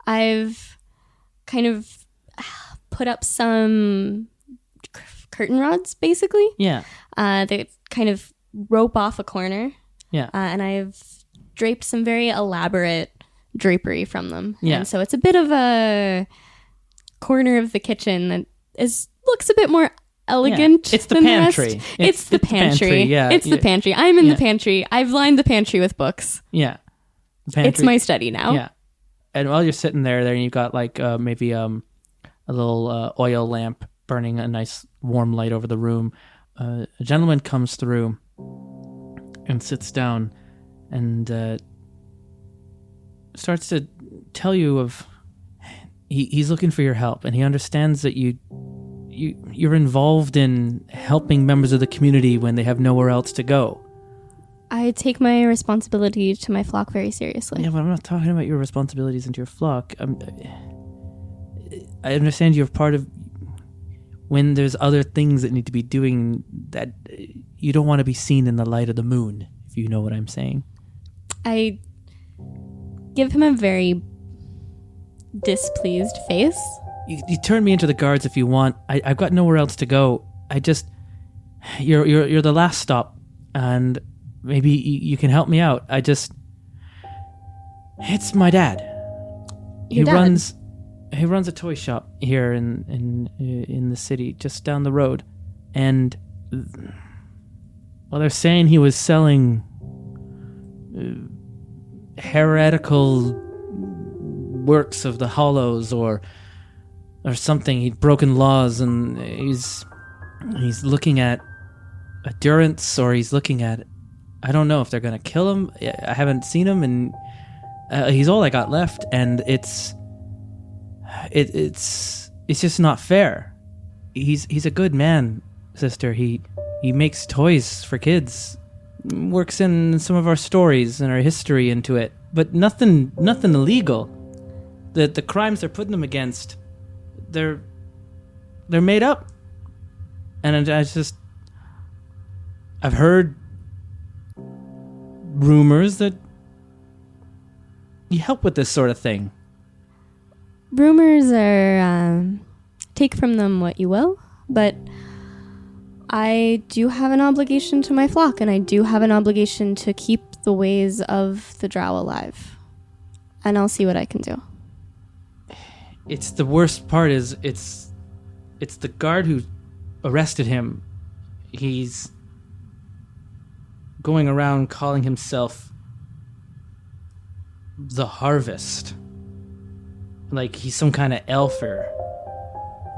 I've kind of put up some curtain rods, basically. Yeah. They kind of rope off a corner. Yeah. And I've draped some very elaborate drapery from them. Yeah. And so it's a bit of a corner of the kitchen that looks a bit more elegant. Yeah. It's the than pantry. The rest. It's the pantry. Yeah. It's the pantry. I'm in the pantry. I've lined the pantry with books. Yeah. It's my study now. Yeah. And while you're sitting there you've got like maybe a little oil lamp burning a nice warm light over the room. A gentleman comes through and sits down and starts to tell you of he's looking for your help, and he understands that you're involved in helping members of the community when they have nowhere else to go. I take my responsibility to my flock very seriously. Yeah, but I'm not talking about your responsibilities into your flock. I understand you're part of when there's other things that need to be doing that you don't want to be seen in the light of the moon, you know what I'm saying. I give him a very displeased face. You turn me into the guards if you want. I've got nowhere else to go. You're the last stop, and maybe you can help me out. It's my dad. He runs a toy shop here in the city, just down the road, and they're saying he was selling heretical works of the Hollows or something. He'd broken laws, and he's looking at durance, or he's looking at, I don't know if they're gonna kill him. I haven't seen him, and he's all I got left, and it's just not fair. He's a good man, sister. He makes toys for kids, works in some of our stories and our history into it, but nothing illegal. The crimes they're putting him against, they're made up. And I've heard rumors that you help with this sort of thing. Rumors are, take from them what you will, but I do have an obligation to my flock, and I do have an obligation to keep the ways of the Drow alive. And I'll see what I can do. It's the worst part is it's the guard who arrested him. He's going around calling himself the Harvest. Like he's some kind of elfer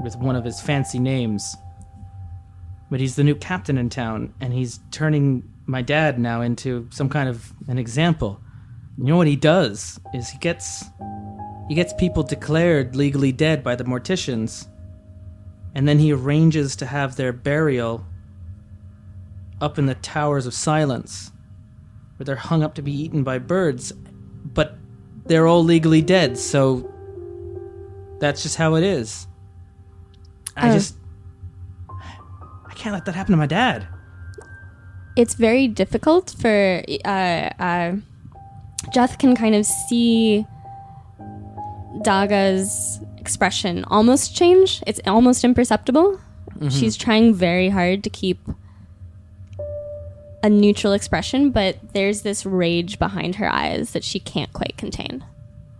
with one of his fancy names. But he's the new captain in town, and he's turning my dad now into some kind of an example. You know what he does is he gets people declared legally dead by the morticians, and then he arranges to have their burial up in the Towers of Silence, where they're hung up to be eaten by birds, but they're all legally dead, so that's just how it is. I can't let that happen to my dad. It's very difficult for Jeth can kind of see Dhiaga's expression almost change. It's almost imperceptible. Mm-hmm. She's trying very hard to keep a neutral expression, but there's this rage behind her eyes that she can't quite contain.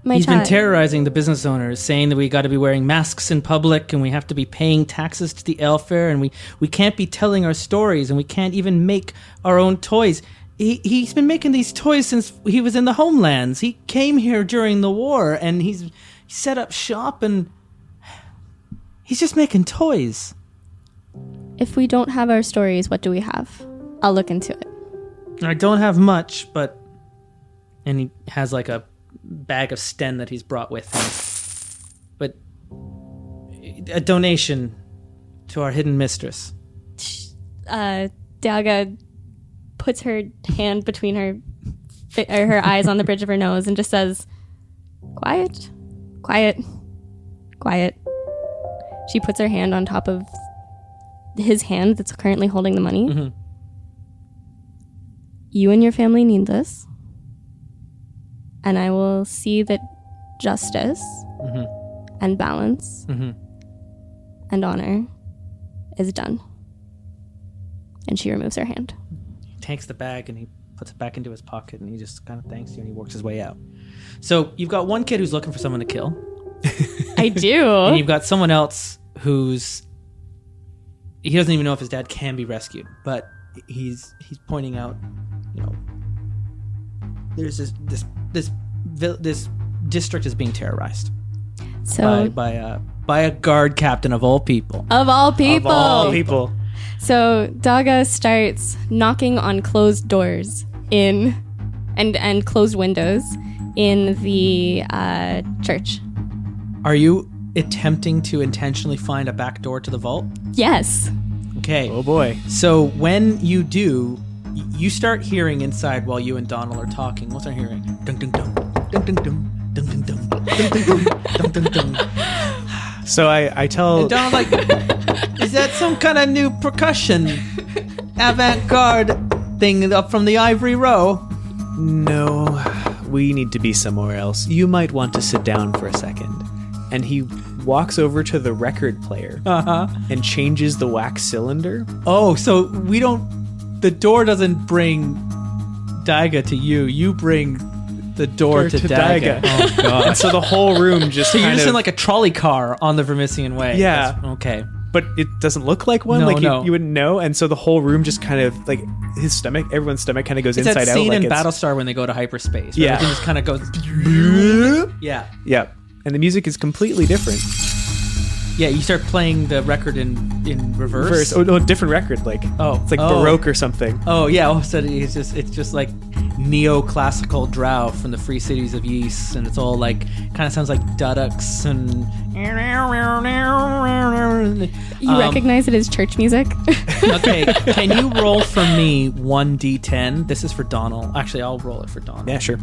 He's been terrorizing the business owners, saying that we got to be wearing masks in public, and we have to be paying taxes to the Elfair, and we can't be telling our stories, and we can't even make our own toys. He's been making these toys since he was in the homelands. He came here during the war, and he set up shop, and he's just making toys. If we don't have our stories, what do we have? I'll look into it. I don't have much, but... And he has like a bag of sten that he's brought with him. But a donation to our hidden mistress. Dhiaga puts her hand between her eyes on the bridge of her nose and just says, "Quiet, quiet, quiet." She puts her hand on top of his hand that's currently holding the money. Mm-hmm. You and your family need this. And I will see that justice mm-hmm. and balance mm-hmm. and honor is done. And she removes her hand. He takes the bag and he puts it back into his pocket, and he just kind of thanks you, and he works his way out. So you've got one kid who's looking for someone to kill. I do. And you've got someone else he doesn't even know if his dad can be rescued, but he's pointing out, there's this district is being terrorized. So by a guard captain of all people. Of all people. Of all people. So Dhiaga starts knocking on closed doors and closed windows in the church. Are you attempting to intentionally find a back door to the vault? Yes. Okay. Oh boy. So when you do, you start hearing inside while you and Donald are talking. What's our hearing? Dun dun dun dun dun dun dun dun dun dun dun dun dun. So I tell and Donald like, is that some kind of new percussion? Avant-garde thing up from the ivory row. No, we need to be somewhere else. You might want to sit down for a second. And he walks over to the record player and changes the wax cylinder. Oh, so we don't... The door doesn't bring Dhiaga to you. You bring the door to Dhiaga. Oh, God. And so the whole room just So you're kind just of... in like a trolley car on the Vermissian Way. Yeah. Okay. But it doesn't look like one. No, like no. you wouldn't know. And so the whole room just kind of like his stomach, everyone's stomach kind of goes It's inside that out. scene Like in it's, Battlestar when they go to hyperspace. Yeah. Everything just kind of goes... Yeah. Yeah. And the music is completely different. Yeah, you start playing the record in reverse. Oh, no, different record. Like, it's like Baroque or something. Oh yeah, all of a sudden it's just like neoclassical Drow from the Free Cities of Ys, and it's all like kind of sounds like duddocks and. You recognize it as church music? Okay, can you roll for me 1d10? This is for Donald. Actually, I'll roll it for Donald. Yeah, sure.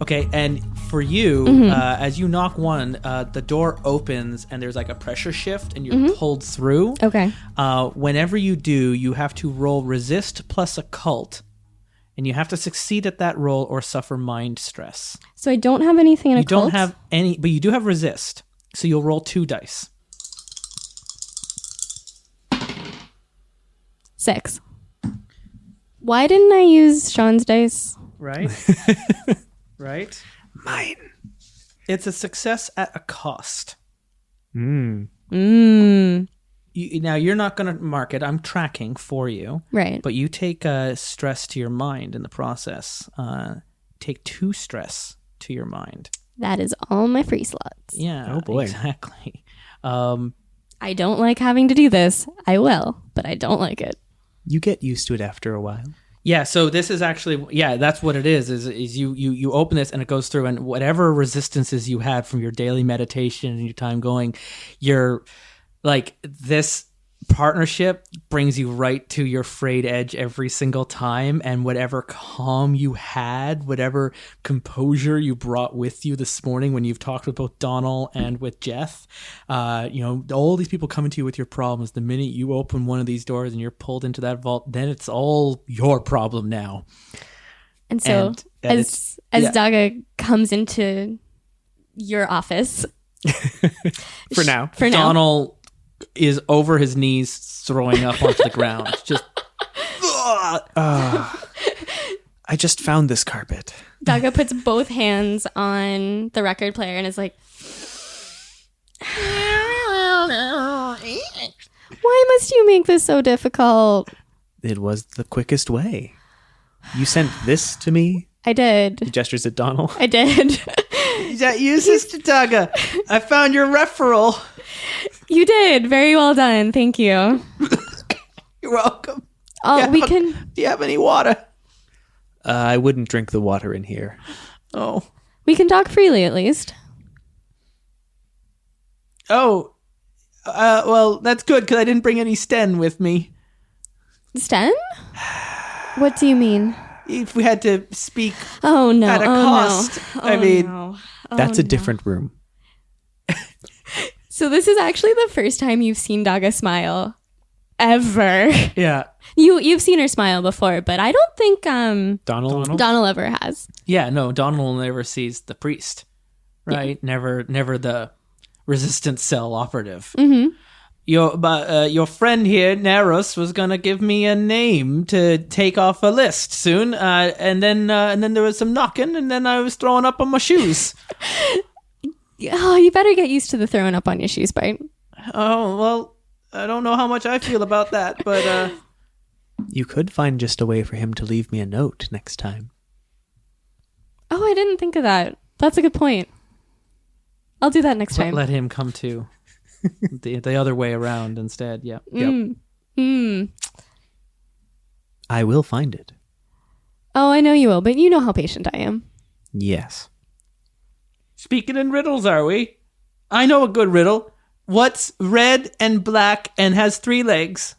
Okay, and for you, as you knock one, the door opens and there's like a pressure shift and you're pulled through. Okay. Whenever you do, you have to roll resist plus occult, and you have to succeed at that roll or suffer mind stress. So I don't have anything in You occult? don't have any, but you do have resist, so you'll roll 2 dice. 6. Why didn't I use Sean's dice? Right? Right? Mine. It's a success at a cost. Mm. Now, you're not going to mark it. I'm tracking for you. Right. But you take stress to your mind in the process. Take 2 stress to your mind. That is all my free slots. Yeah. Oh, boy. Exactly. I don't like having to do this. I will, but I don't like it. You get used to it after a while. Yeah, so this is actually, that's what it is you open this and it goes through, and whatever resistances you had from your daily meditation and your time going, you're like, this partnership brings you right to your frayed edge every single time, and whatever calm you had, whatever composure you brought with you this morning when you've talked with both Donald and with Jeff, all these people coming to you with your problems, the minute you open one of these doors and you're pulled into that vault, then it's all your problem now. And so as Dhiaga comes into your office For now. Donald is over his knees throwing up onto the ground. Just I just found this carpet. Dhiaga puts both hands on the record player and is like, why must you make this so difficult? It was the quickest way. You sent this to me? I did. He gestures at Donald. I did. Is that you, Sister Dhiaga? I found your referral. You did. Very well done. Thank you. You're welcome. Oh, Yeah, we but can. Do you have any water? I wouldn't drink the water in here. Oh. We can talk freely at least. Oh. Well, that's good because I didn't bring any Sten with me. Sten? What do you mean? If we had to speak Oh no! at a cost, No. I mean, no. That's a no. different room. So this is actually the first time you've seen Dhiaga smile ever. yeah, You've seen her smile before, but I don't think Donald? Donald ever has. yeah. No, Donald never sees the priest, right? Never the resistance cell operative. Mm-hmm. Your friend here, Nharus, was gonna give me a name to take off a list soon, and then there was some knocking, and then I was throwing up on my shoes. Oh, you better get used to the throwing up on your shoes part. Oh well, I don't know how much I feel about that, but You could find just a way for him to leave me a note next time. Oh, I didn't think of that. That's a good point. I'll do that next time. let him come to the other way around instead. Yeah. I will find it. Oh, I know you will, but you know how patient I am. Yes. Speaking in riddles, are we? I know a good riddle. What's red and black and has 3 legs?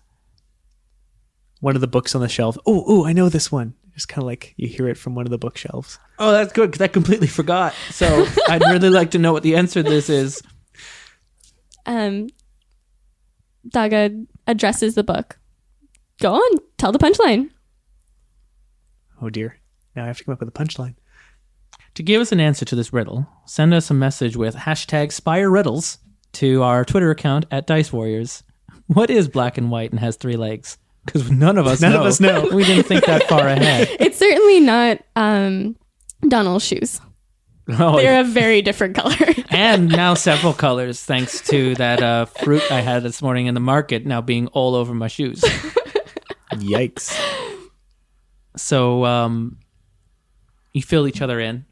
One of the books on the shelf. Oh, I know this one. Just kind of like you hear it from one of the bookshelves. Oh, that's good because I completely forgot. So I'd really like to know what the answer to this is. Dhiaga addresses the book Go on, tell the punchline. Oh dear. Now I have to come up with a punchline. To give us an answer to this riddle, send us a message with hashtag Spire Riddles to our Twitter account at Dice Warriors. What is black and white and has 3 legs? Because none of us know. We didn't think that far ahead. It's certainly not Donald's shoes. Oh, They're a very different color. And now several colors, thanks to that fruit I had this morning in the market now being all over my shoes. Yikes. So you fill each other in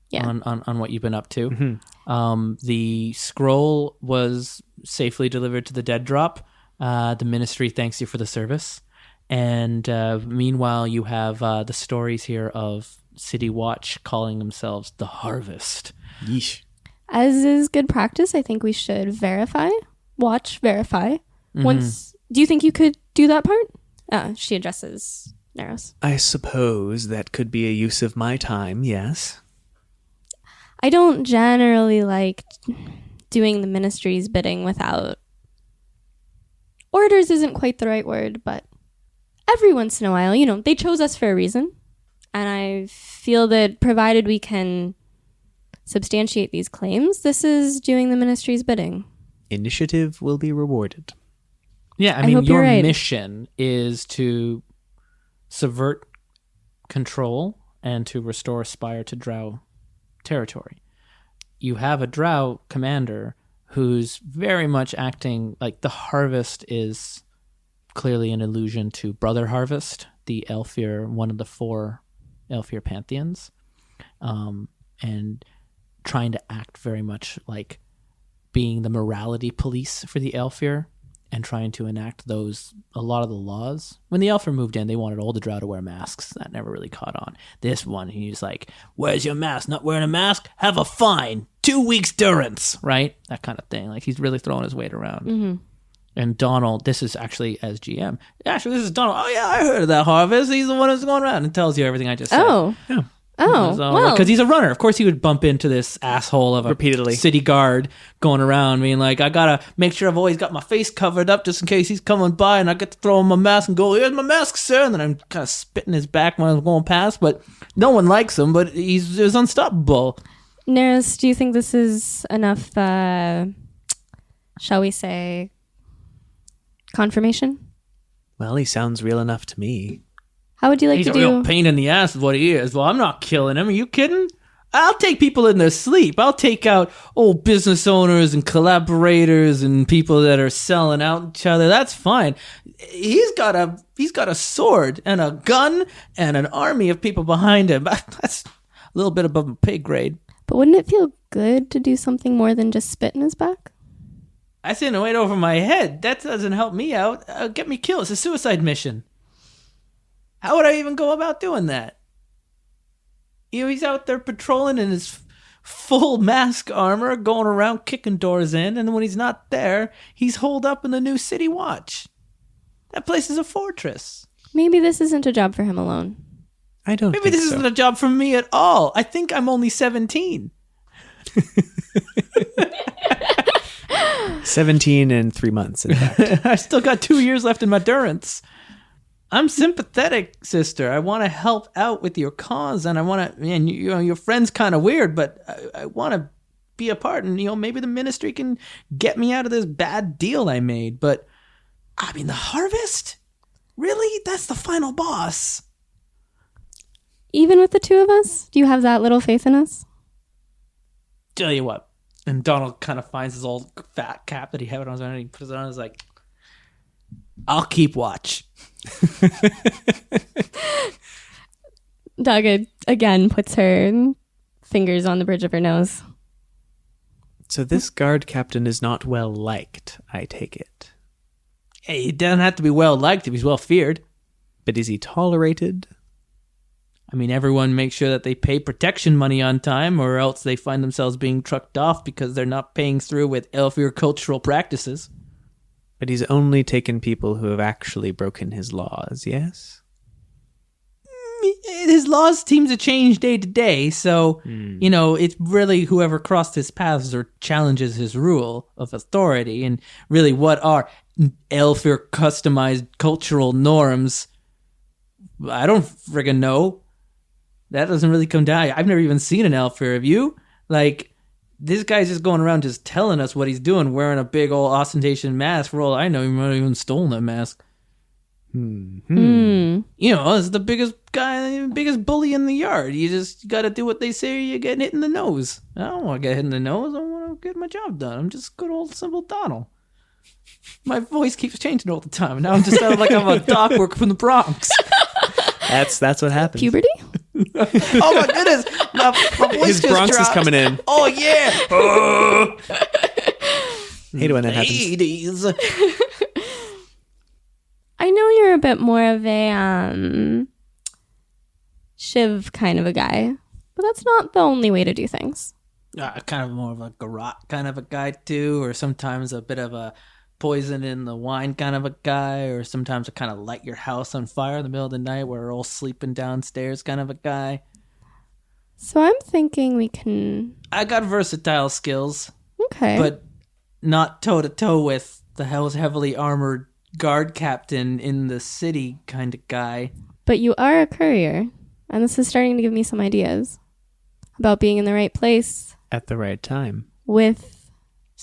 Yeah. on what you've been up to. The scroll was safely delivered to the dead drop. The ministry thanks you for the service. And meanwhile, you have the stories here of City Watch calling themselves the Harvest. Yeesh. As is good practice, I think we should verify. Watch, verify. Once, do you think you could do that part? She addresses Nharus. I suppose that could be a use of my time, yes. I don't generally like doing the ministry's bidding without... Orders isn't quite the right word, but every once in a while, they chose us for a reason. And I feel that provided we can substantiate these claims, this is doing the ministry's bidding. Initiative will be rewarded. Yeah, I mean, your mission is to subvert control and to restore Spire to Drow territory. You have a Drow commander who's very much acting like the Harvest is clearly an allusion to Brother Harvest, the Aelfir, one of the 4 Aelfir pantheons, and trying to act very much like being the morality police for the Aelfir and trying to enact a lot of the laws. When the Aelfir moved in, they wanted all the Drow to wear masks. That never really caught on. This one, he's like, where's your mask? Not wearing a mask? Have a fine. 2 weeks durance, right? That kind of thing. Like, he's really throwing his weight around. And Donald, this is actually as GM. Actually, this is Donald. Oh, yeah, I heard of that Harvest. He's the one who's going around and tells you everything I just said. Oh. Yeah. Oh, well. Because he's a runner. Of course, he would bump into this asshole of a repeatedly city guard going around being like, I got to make sure I've always got my face covered up just in case he's coming by and I get to throw him my mask and go, here's my mask, sir. And then I'm kind of spitting his back when I'm going past. But no one likes him, but he's unstoppable. Nharus, do you think this is enough, shall we say, confirmation? Well, he sounds real enough to me. How would you like He's to a do... real pain in the ass is what he is. Well, I'm not killing him. Are you kidding? I'll take people in their sleep. I'll take out old business owners and collaborators and people that are selling out each other. That's fine. He's got a sword and a gun and an army of people behind him. That's a little bit above my pay grade. But wouldn't it feel good to do something more than just spit in his back? I sent it right over my head. That doesn't help me out. Get me killed. It's a suicide mission. How would I even go about doing that? He's out there patrolling in his full mask armor, going around kicking doors in, and when he's not there, he's holed up in the new City Watch. That place is a fortress. Maybe this isn't a job for him alone. I don't Maybe think this isn't a job for me at all. I think I'm only 17. 17 and 3 months, in fact. I still got 2 years left in my durance. I'm sympathetic, sister. I want to help out with your cause, and I want to. Man, your friend's kind of weird, but I want to be a part, and maybe the ministry can get me out of this bad deal I made. But I mean, the Harvest, really? That's the final boss. Even with the 2 of us, do you have that little faith in us? Tell you what. And Donald kind of finds his old fat cap that he had on his own, and he puts it on. And he's like, "I'll keep watch." Dhiaga again puts her fingers on the bridge of her nose. So this guard captain is not well liked, I take it. Hey, he doesn't have to be well liked if he's well feared. But is he tolerated? I mean, everyone makes sure that they pay protection money on time, or else they find themselves being trucked off because they're not paying through with Aelfir cultural practices. But he's only taken people who have actually broken his laws, yes? his laws seem to change day to day. So, it's really whoever crossed his paths or challenges his rule of authority. And really, what are Elfir customized cultural norms? I don't friggin' know. That doesn't really come down. I've never even seen an Elfir. Have you? Like, this guy's just going around just telling us what he's doing, wearing a big old ostentation mask. For all I know, he might have even stolen that mask. It's the biggest guy, biggest bully in the yard. You just got to do what they say or you get hit in the nose. I don't want to get hit in the nose. I want to get my job done. I'm just good old simple Donald. My voice keeps changing all the time. Now I'm just sounding like I'm a dock worker from the Bronx. That's what happens. Puberty? Oh my goodness. My voice His just Bronx dropped. is coming in. Oh yeah. Hate it when that happens. Ladies. I know you're a bit more of a Shiv kind of a guy, but that's not the only way to do things. Kind of more of a garrote kind of a guy too, or sometimes a bit of a poison in the wine kind of a guy, or sometimes a kind of light your house on fire in the middle of the night where we're all sleeping downstairs kind of a guy. So I'm thinking we can... I got versatile skills. Okay. But not toe-to-toe with the heavily armored guard captain in the city kind of guy. But you are a courier, and this is starting to give me some ideas about being in the right place At the right time. with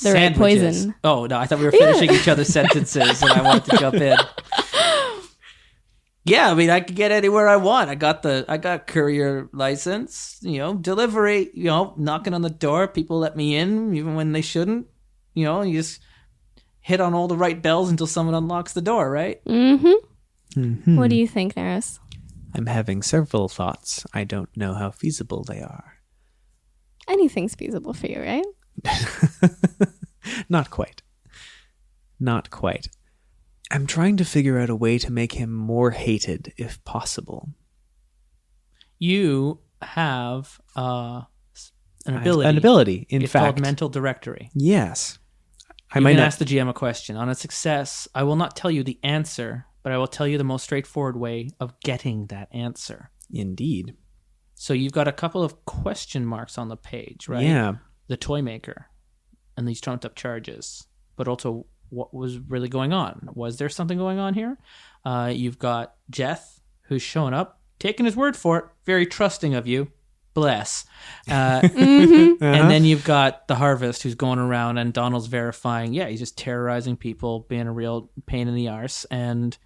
the right Sandwiches. poison. Oh, no, I thought we were finishing each other's sentences and I wanted to jump in. Yeah, I mean, I could get anywhere I want. I got courier license, delivery, knocking on the door. People let me in even when they shouldn't. You just hit on all the right bells until someone unlocks the door, right? Mm-hmm. What do you think, Nharus? I'm having several thoughts. I don't know how feasible they are. Anything's feasible for you, right? Not quite. Not quite. I'm trying to figure out a way to make him more hated, if possible. You have an ability. An ability, in it's fact. called Mental Directory. Yes. I You might can not ask the GM a question. On a success, I will not tell you the answer, but I will tell you the most straightforward way of getting that answer. Indeed. So you've got a couple of question marks on the page, right? Yeah. The toy maker and these trumped up charges, but also what was really going on. Was there something going on here? You've got Jeth, who's showing up, taking his word for it, very trusting of you. Bless. And then you've got the Harvest, who's going around, and Donald's verifying, he's just terrorizing people, being a real pain in the arse, and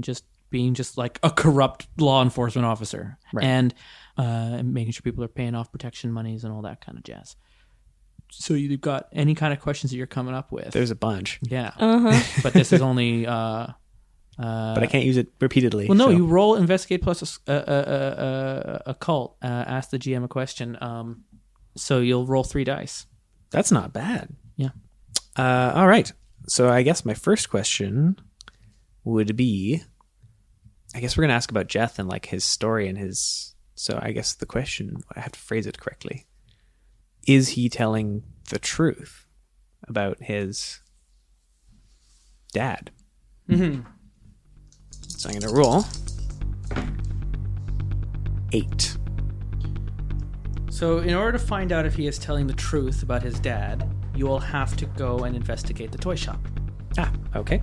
just being just like a corrupt law enforcement officer. Right. And making sure people are paying off protection monies and all that kind of jazz. So you've got any kind of questions that you're coming up with. There's a bunch. Yeah. But this is only... but I can't use it repeatedly. Well, no, so. you roll investigate plus a cult. Ask the GM a question. So you'll roll 3 dice. That's not bad. Yeah. All right. So I guess my first question would be, I guess we're going to ask about Jeth and like his story and his... So I guess the question, I have to phrase it correctly. Is he telling the truth about his dad? Mm-hmm. So I'm going to roll 8. So in order to find out if he is telling the truth about his dad, you will have to go and investigate the toy shop. Okay.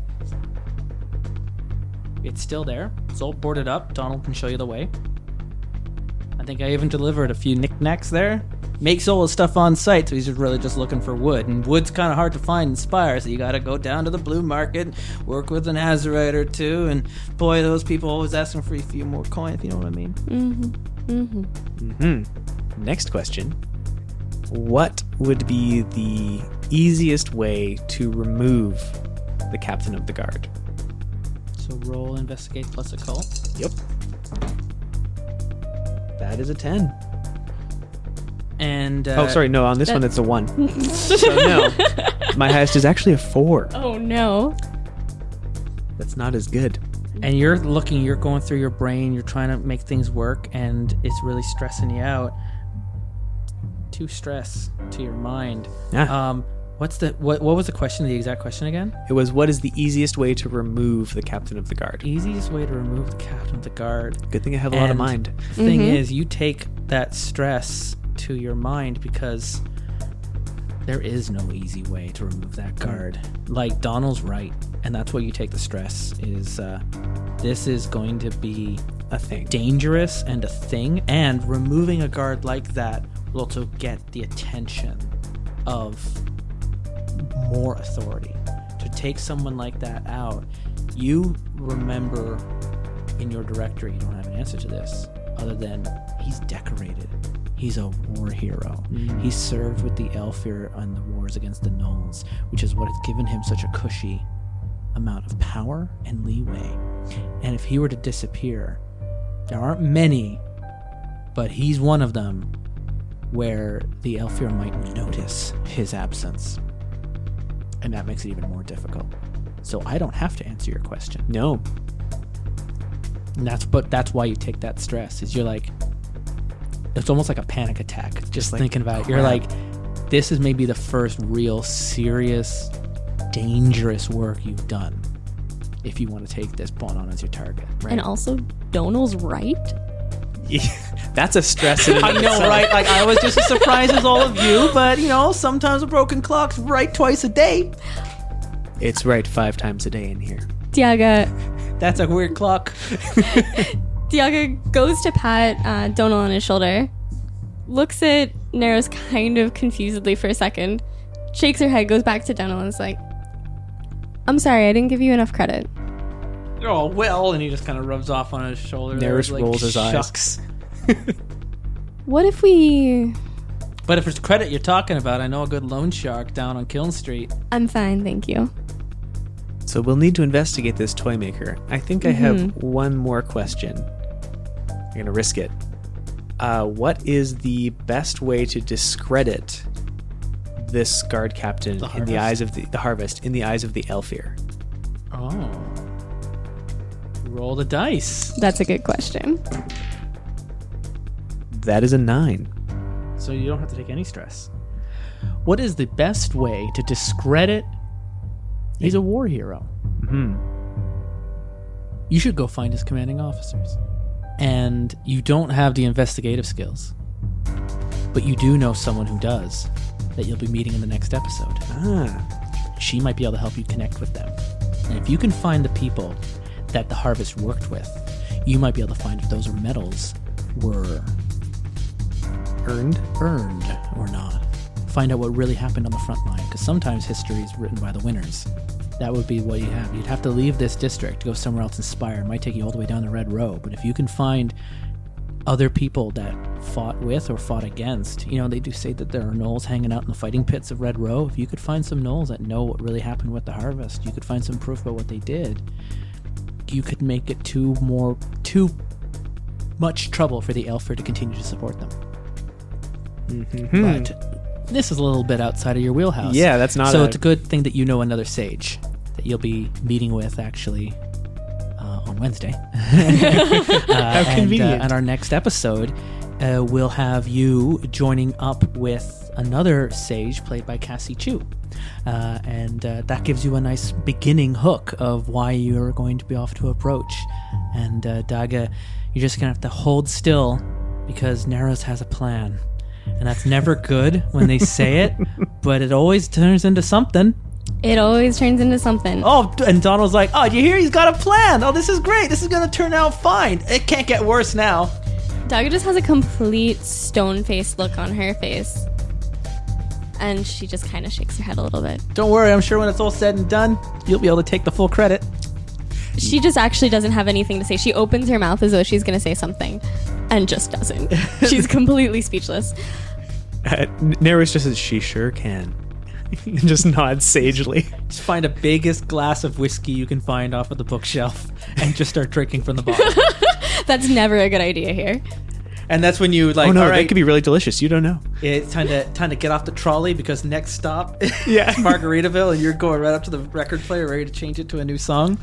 It's still there. It's all boarded up. Donald can show you the way. I think I even delivered a few knickknacks there. Makes all his stuff on site, so he's really just looking for wood. And wood's kind of hard to find in Spire, so you got to go down to the blue market, work with an Azurite or two, and boy, those people always asking for a few more coin, if you know what I mean. Next question. What would be the easiest way to remove the captain of the guard? So roll investigate plus occult. Yep. That is a 10. And no, on this one it's a 1. So no, my highest is actually a 4. Oh, no. That's not as good. And you're going through your brain, you're trying to make things work, and it's really stressing you out. Too stress to your mind. Yeah. What was the question? The exact question again? It was, what is the easiest way to remove the captain of the guard? Easiest way to remove the captain of the guard. Good thing I have a lot of mind. The thing is, you take that stress to your mind because there is no easy way to remove that guard. Like, Donald's right, and that's why you take the stress. Is this is going to be A thing. dangerous and a thing, and removing a guard like that will also get the attention of more authority. To take someone like that out, you remember in your directory, you don't have an answer to this other than he's decorated. He's a war hero. He served with the Aelfir on the wars against the Gnolls, which is what has given him such a cushy amount of power and leeway. And if he were to disappear, there aren't many, but he's one of them where the Aelfir might notice his absence. And that makes it even more difficult. So I don't have to answer your question. No. And that's why you take that stress. Is you're like, it's almost like a panic attack. Just like, thinking about it. You're crap. like, this is maybe the first real serious, dangerous work you've done if you want to take this pawn on as your target. Right? And also, Donald's right. Yeah, that's a stress. In and I of know, itself. right? Like, I was just as surprised as all of you, but sometimes a broken clock's right twice a day. It's right 5 times a day in here. Dhiaga That's a weird clock. Dhiaga goes to pat Donald on his shoulder, looks at Nharus kind of confusedly for a second, shakes her head, goes back to Donald, and is like, I'm sorry, I didn't give you enough credit. Oh, well, and he just kind of rubs off on his shoulder. Nharus like, rolls his eyes. shucks. What if we... But if it's credit you're talking about, I know a good loan shark down on Kiln Street. I'm fine, thank you. So we'll need to investigate this toy maker. I think I have one more question. I'm going to risk it. What is the best way to discredit this guard captain in the eyes of the harvest, in the eyes of the Aelfir? Oh. Roll the dice. That's a good question. That is a 9. So you don't have to take any stress. What is the best way to discredit? He's a war hero. You should go find his commanding officers. And you don't have the investigative skills, but you do know someone who does, that you'll be meeting in the next episode. She might be able to help you connect with them. And if you can find the people that the Harvest worked with, you might be able to find if those medals were earned or not. Find out what really happened on the front line, because sometimes history is written by the winners. That would be what you have. You'd have to leave this district, go somewhere else in Spire. It might take you all the way down the Red Row, but if you can find other people that fought with or fought against, they do say that there are gnolls hanging out in the fighting pits of Red Row. If you could find some gnolls that know what really happened with the Harvest, you could find some proof about what they did, you could make it too much trouble for the Aelfir to continue to support them. But this is a little bit outside of your wheelhouse. Yeah, that's not. So it's a good thing that you know another sage that you'll be meeting with actually on Wednesday. How convenient! And our next episode, we'll have you joining up with another sage played by Cassie Chu, and that gives you a nice beginning hook of why you're going to be off to approach. And Dhiaga, you're just gonna have to hold still because Nharus has a plan. And that's never good when they say it, but it always turns into something. It always turns into something. Oh, and Donald's like, oh, do you hear? He's got a plan. Oh, this is great. This is going to turn out fine. It can't get worse now. Dhiaga just has a complete stone-faced look on her face. And she just kind of shakes her head a little bit. Don't worry. I'm sure when it's all said and done, you'll be able to take the full credit. She just actually doesn't have anything to say. She opens her mouth as though she's going to say something and just doesn't. She's completely speechless. Nharus just says, she sure can. Just nods sagely. Just find the biggest glass of whiskey you can find off of the bookshelf and just start drinking from the bottle. That's never a good idea here. And that's when you like, Oh no, all right, that could be really delicious. You don't know. it's time to get off the trolley because next stop Yeah. is Margaritaville, and you're going right up to the record player ready to change it to a new song.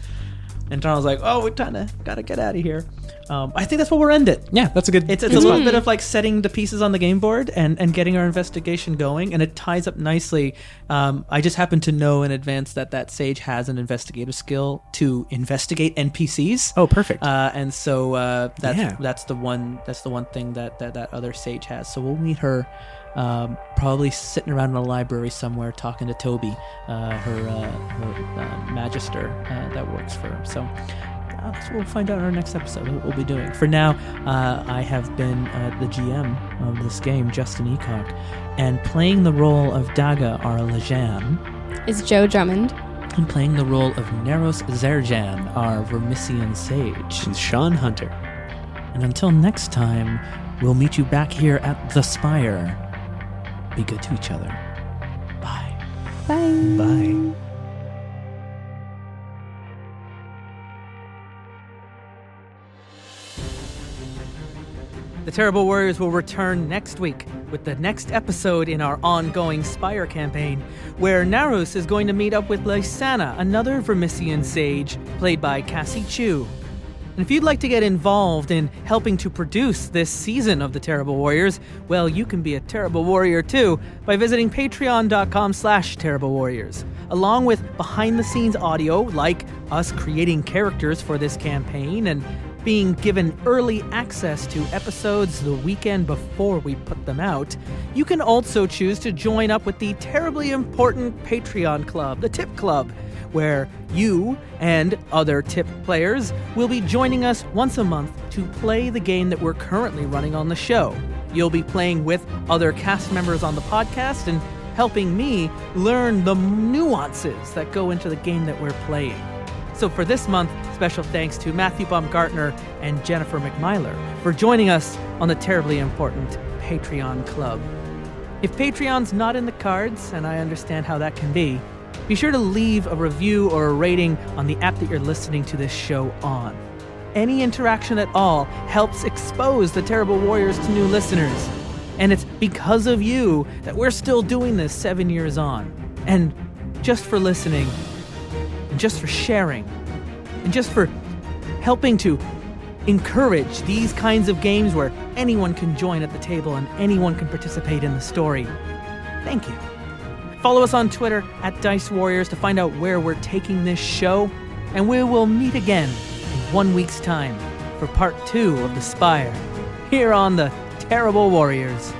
And Donald's like, oh, we gotta get out of here. I think that's where we'll end it. Yeah, that's a good. It's a little bit of like setting the pieces on the game board and getting our investigation going, and it ties up nicely. I just happen to know in advance that sage has an investigative skill to investigate NPCs. Oh, perfect. And so that's the one thing that other sage has. So we'll meet her. Probably sitting around in a library somewhere talking to Toby, her magister that works for her. So that's what we'll find out in our next episode, what we'll be doing. For now, I have been the GM of this game, Justin Ecock, and playing the role of Dhiaga, our Lajhan, is Joe Drummond. and playing the role of Nharus Zerjan, our Vermissian sage. And Sean Hunter. And until next time, we'll meet you back here at the Spire. Be good to each other. Bye. Bye. Bye. The Terrible Warriors will return next week with the next episode in our ongoing Spire campaign, where Nharus is going to meet up with Lysana, another Vermissian sage, played by Cassie Chu. And if you'd like to get involved in helping to produce this season of The Terrible Warriors, well, you can be a Terrible Warrior too by visiting patreon.com/Terrible Warriors, along with behind-the-scenes audio like us creating characters for this campaign and being given early access to episodes the weekend before we put them out. You can also choose to join up with the terribly important Patreon club, the Tip Club, where you and other Tip players will be joining us once a month to play the game that we're currently running on the show. You'll be playing with other cast members on the podcast and helping me learn the nuances that go into the game that we're playing. So for this month, special thanks to Matthew Baumgartner and Jennifer McMyler for joining us on the terribly important Patreon Club. If Patreon's not in the cards, and I understand how that can be sure to leave a review or a rating on the app that you're listening to this show on. Any interaction at all helps expose the Terrible Warriors to new listeners. And it's because of you that we're still doing this 7 years on. And just for listening, and just for sharing, and just for helping to encourage these kinds of games where anyone can join at the table and anyone can participate in the story. Thank you. Follow us on Twitter at Dice Warriors to find out where we're taking this show, and we will meet again in 1 week's time for part 2 of The Spire, here on the Terrible Warriors.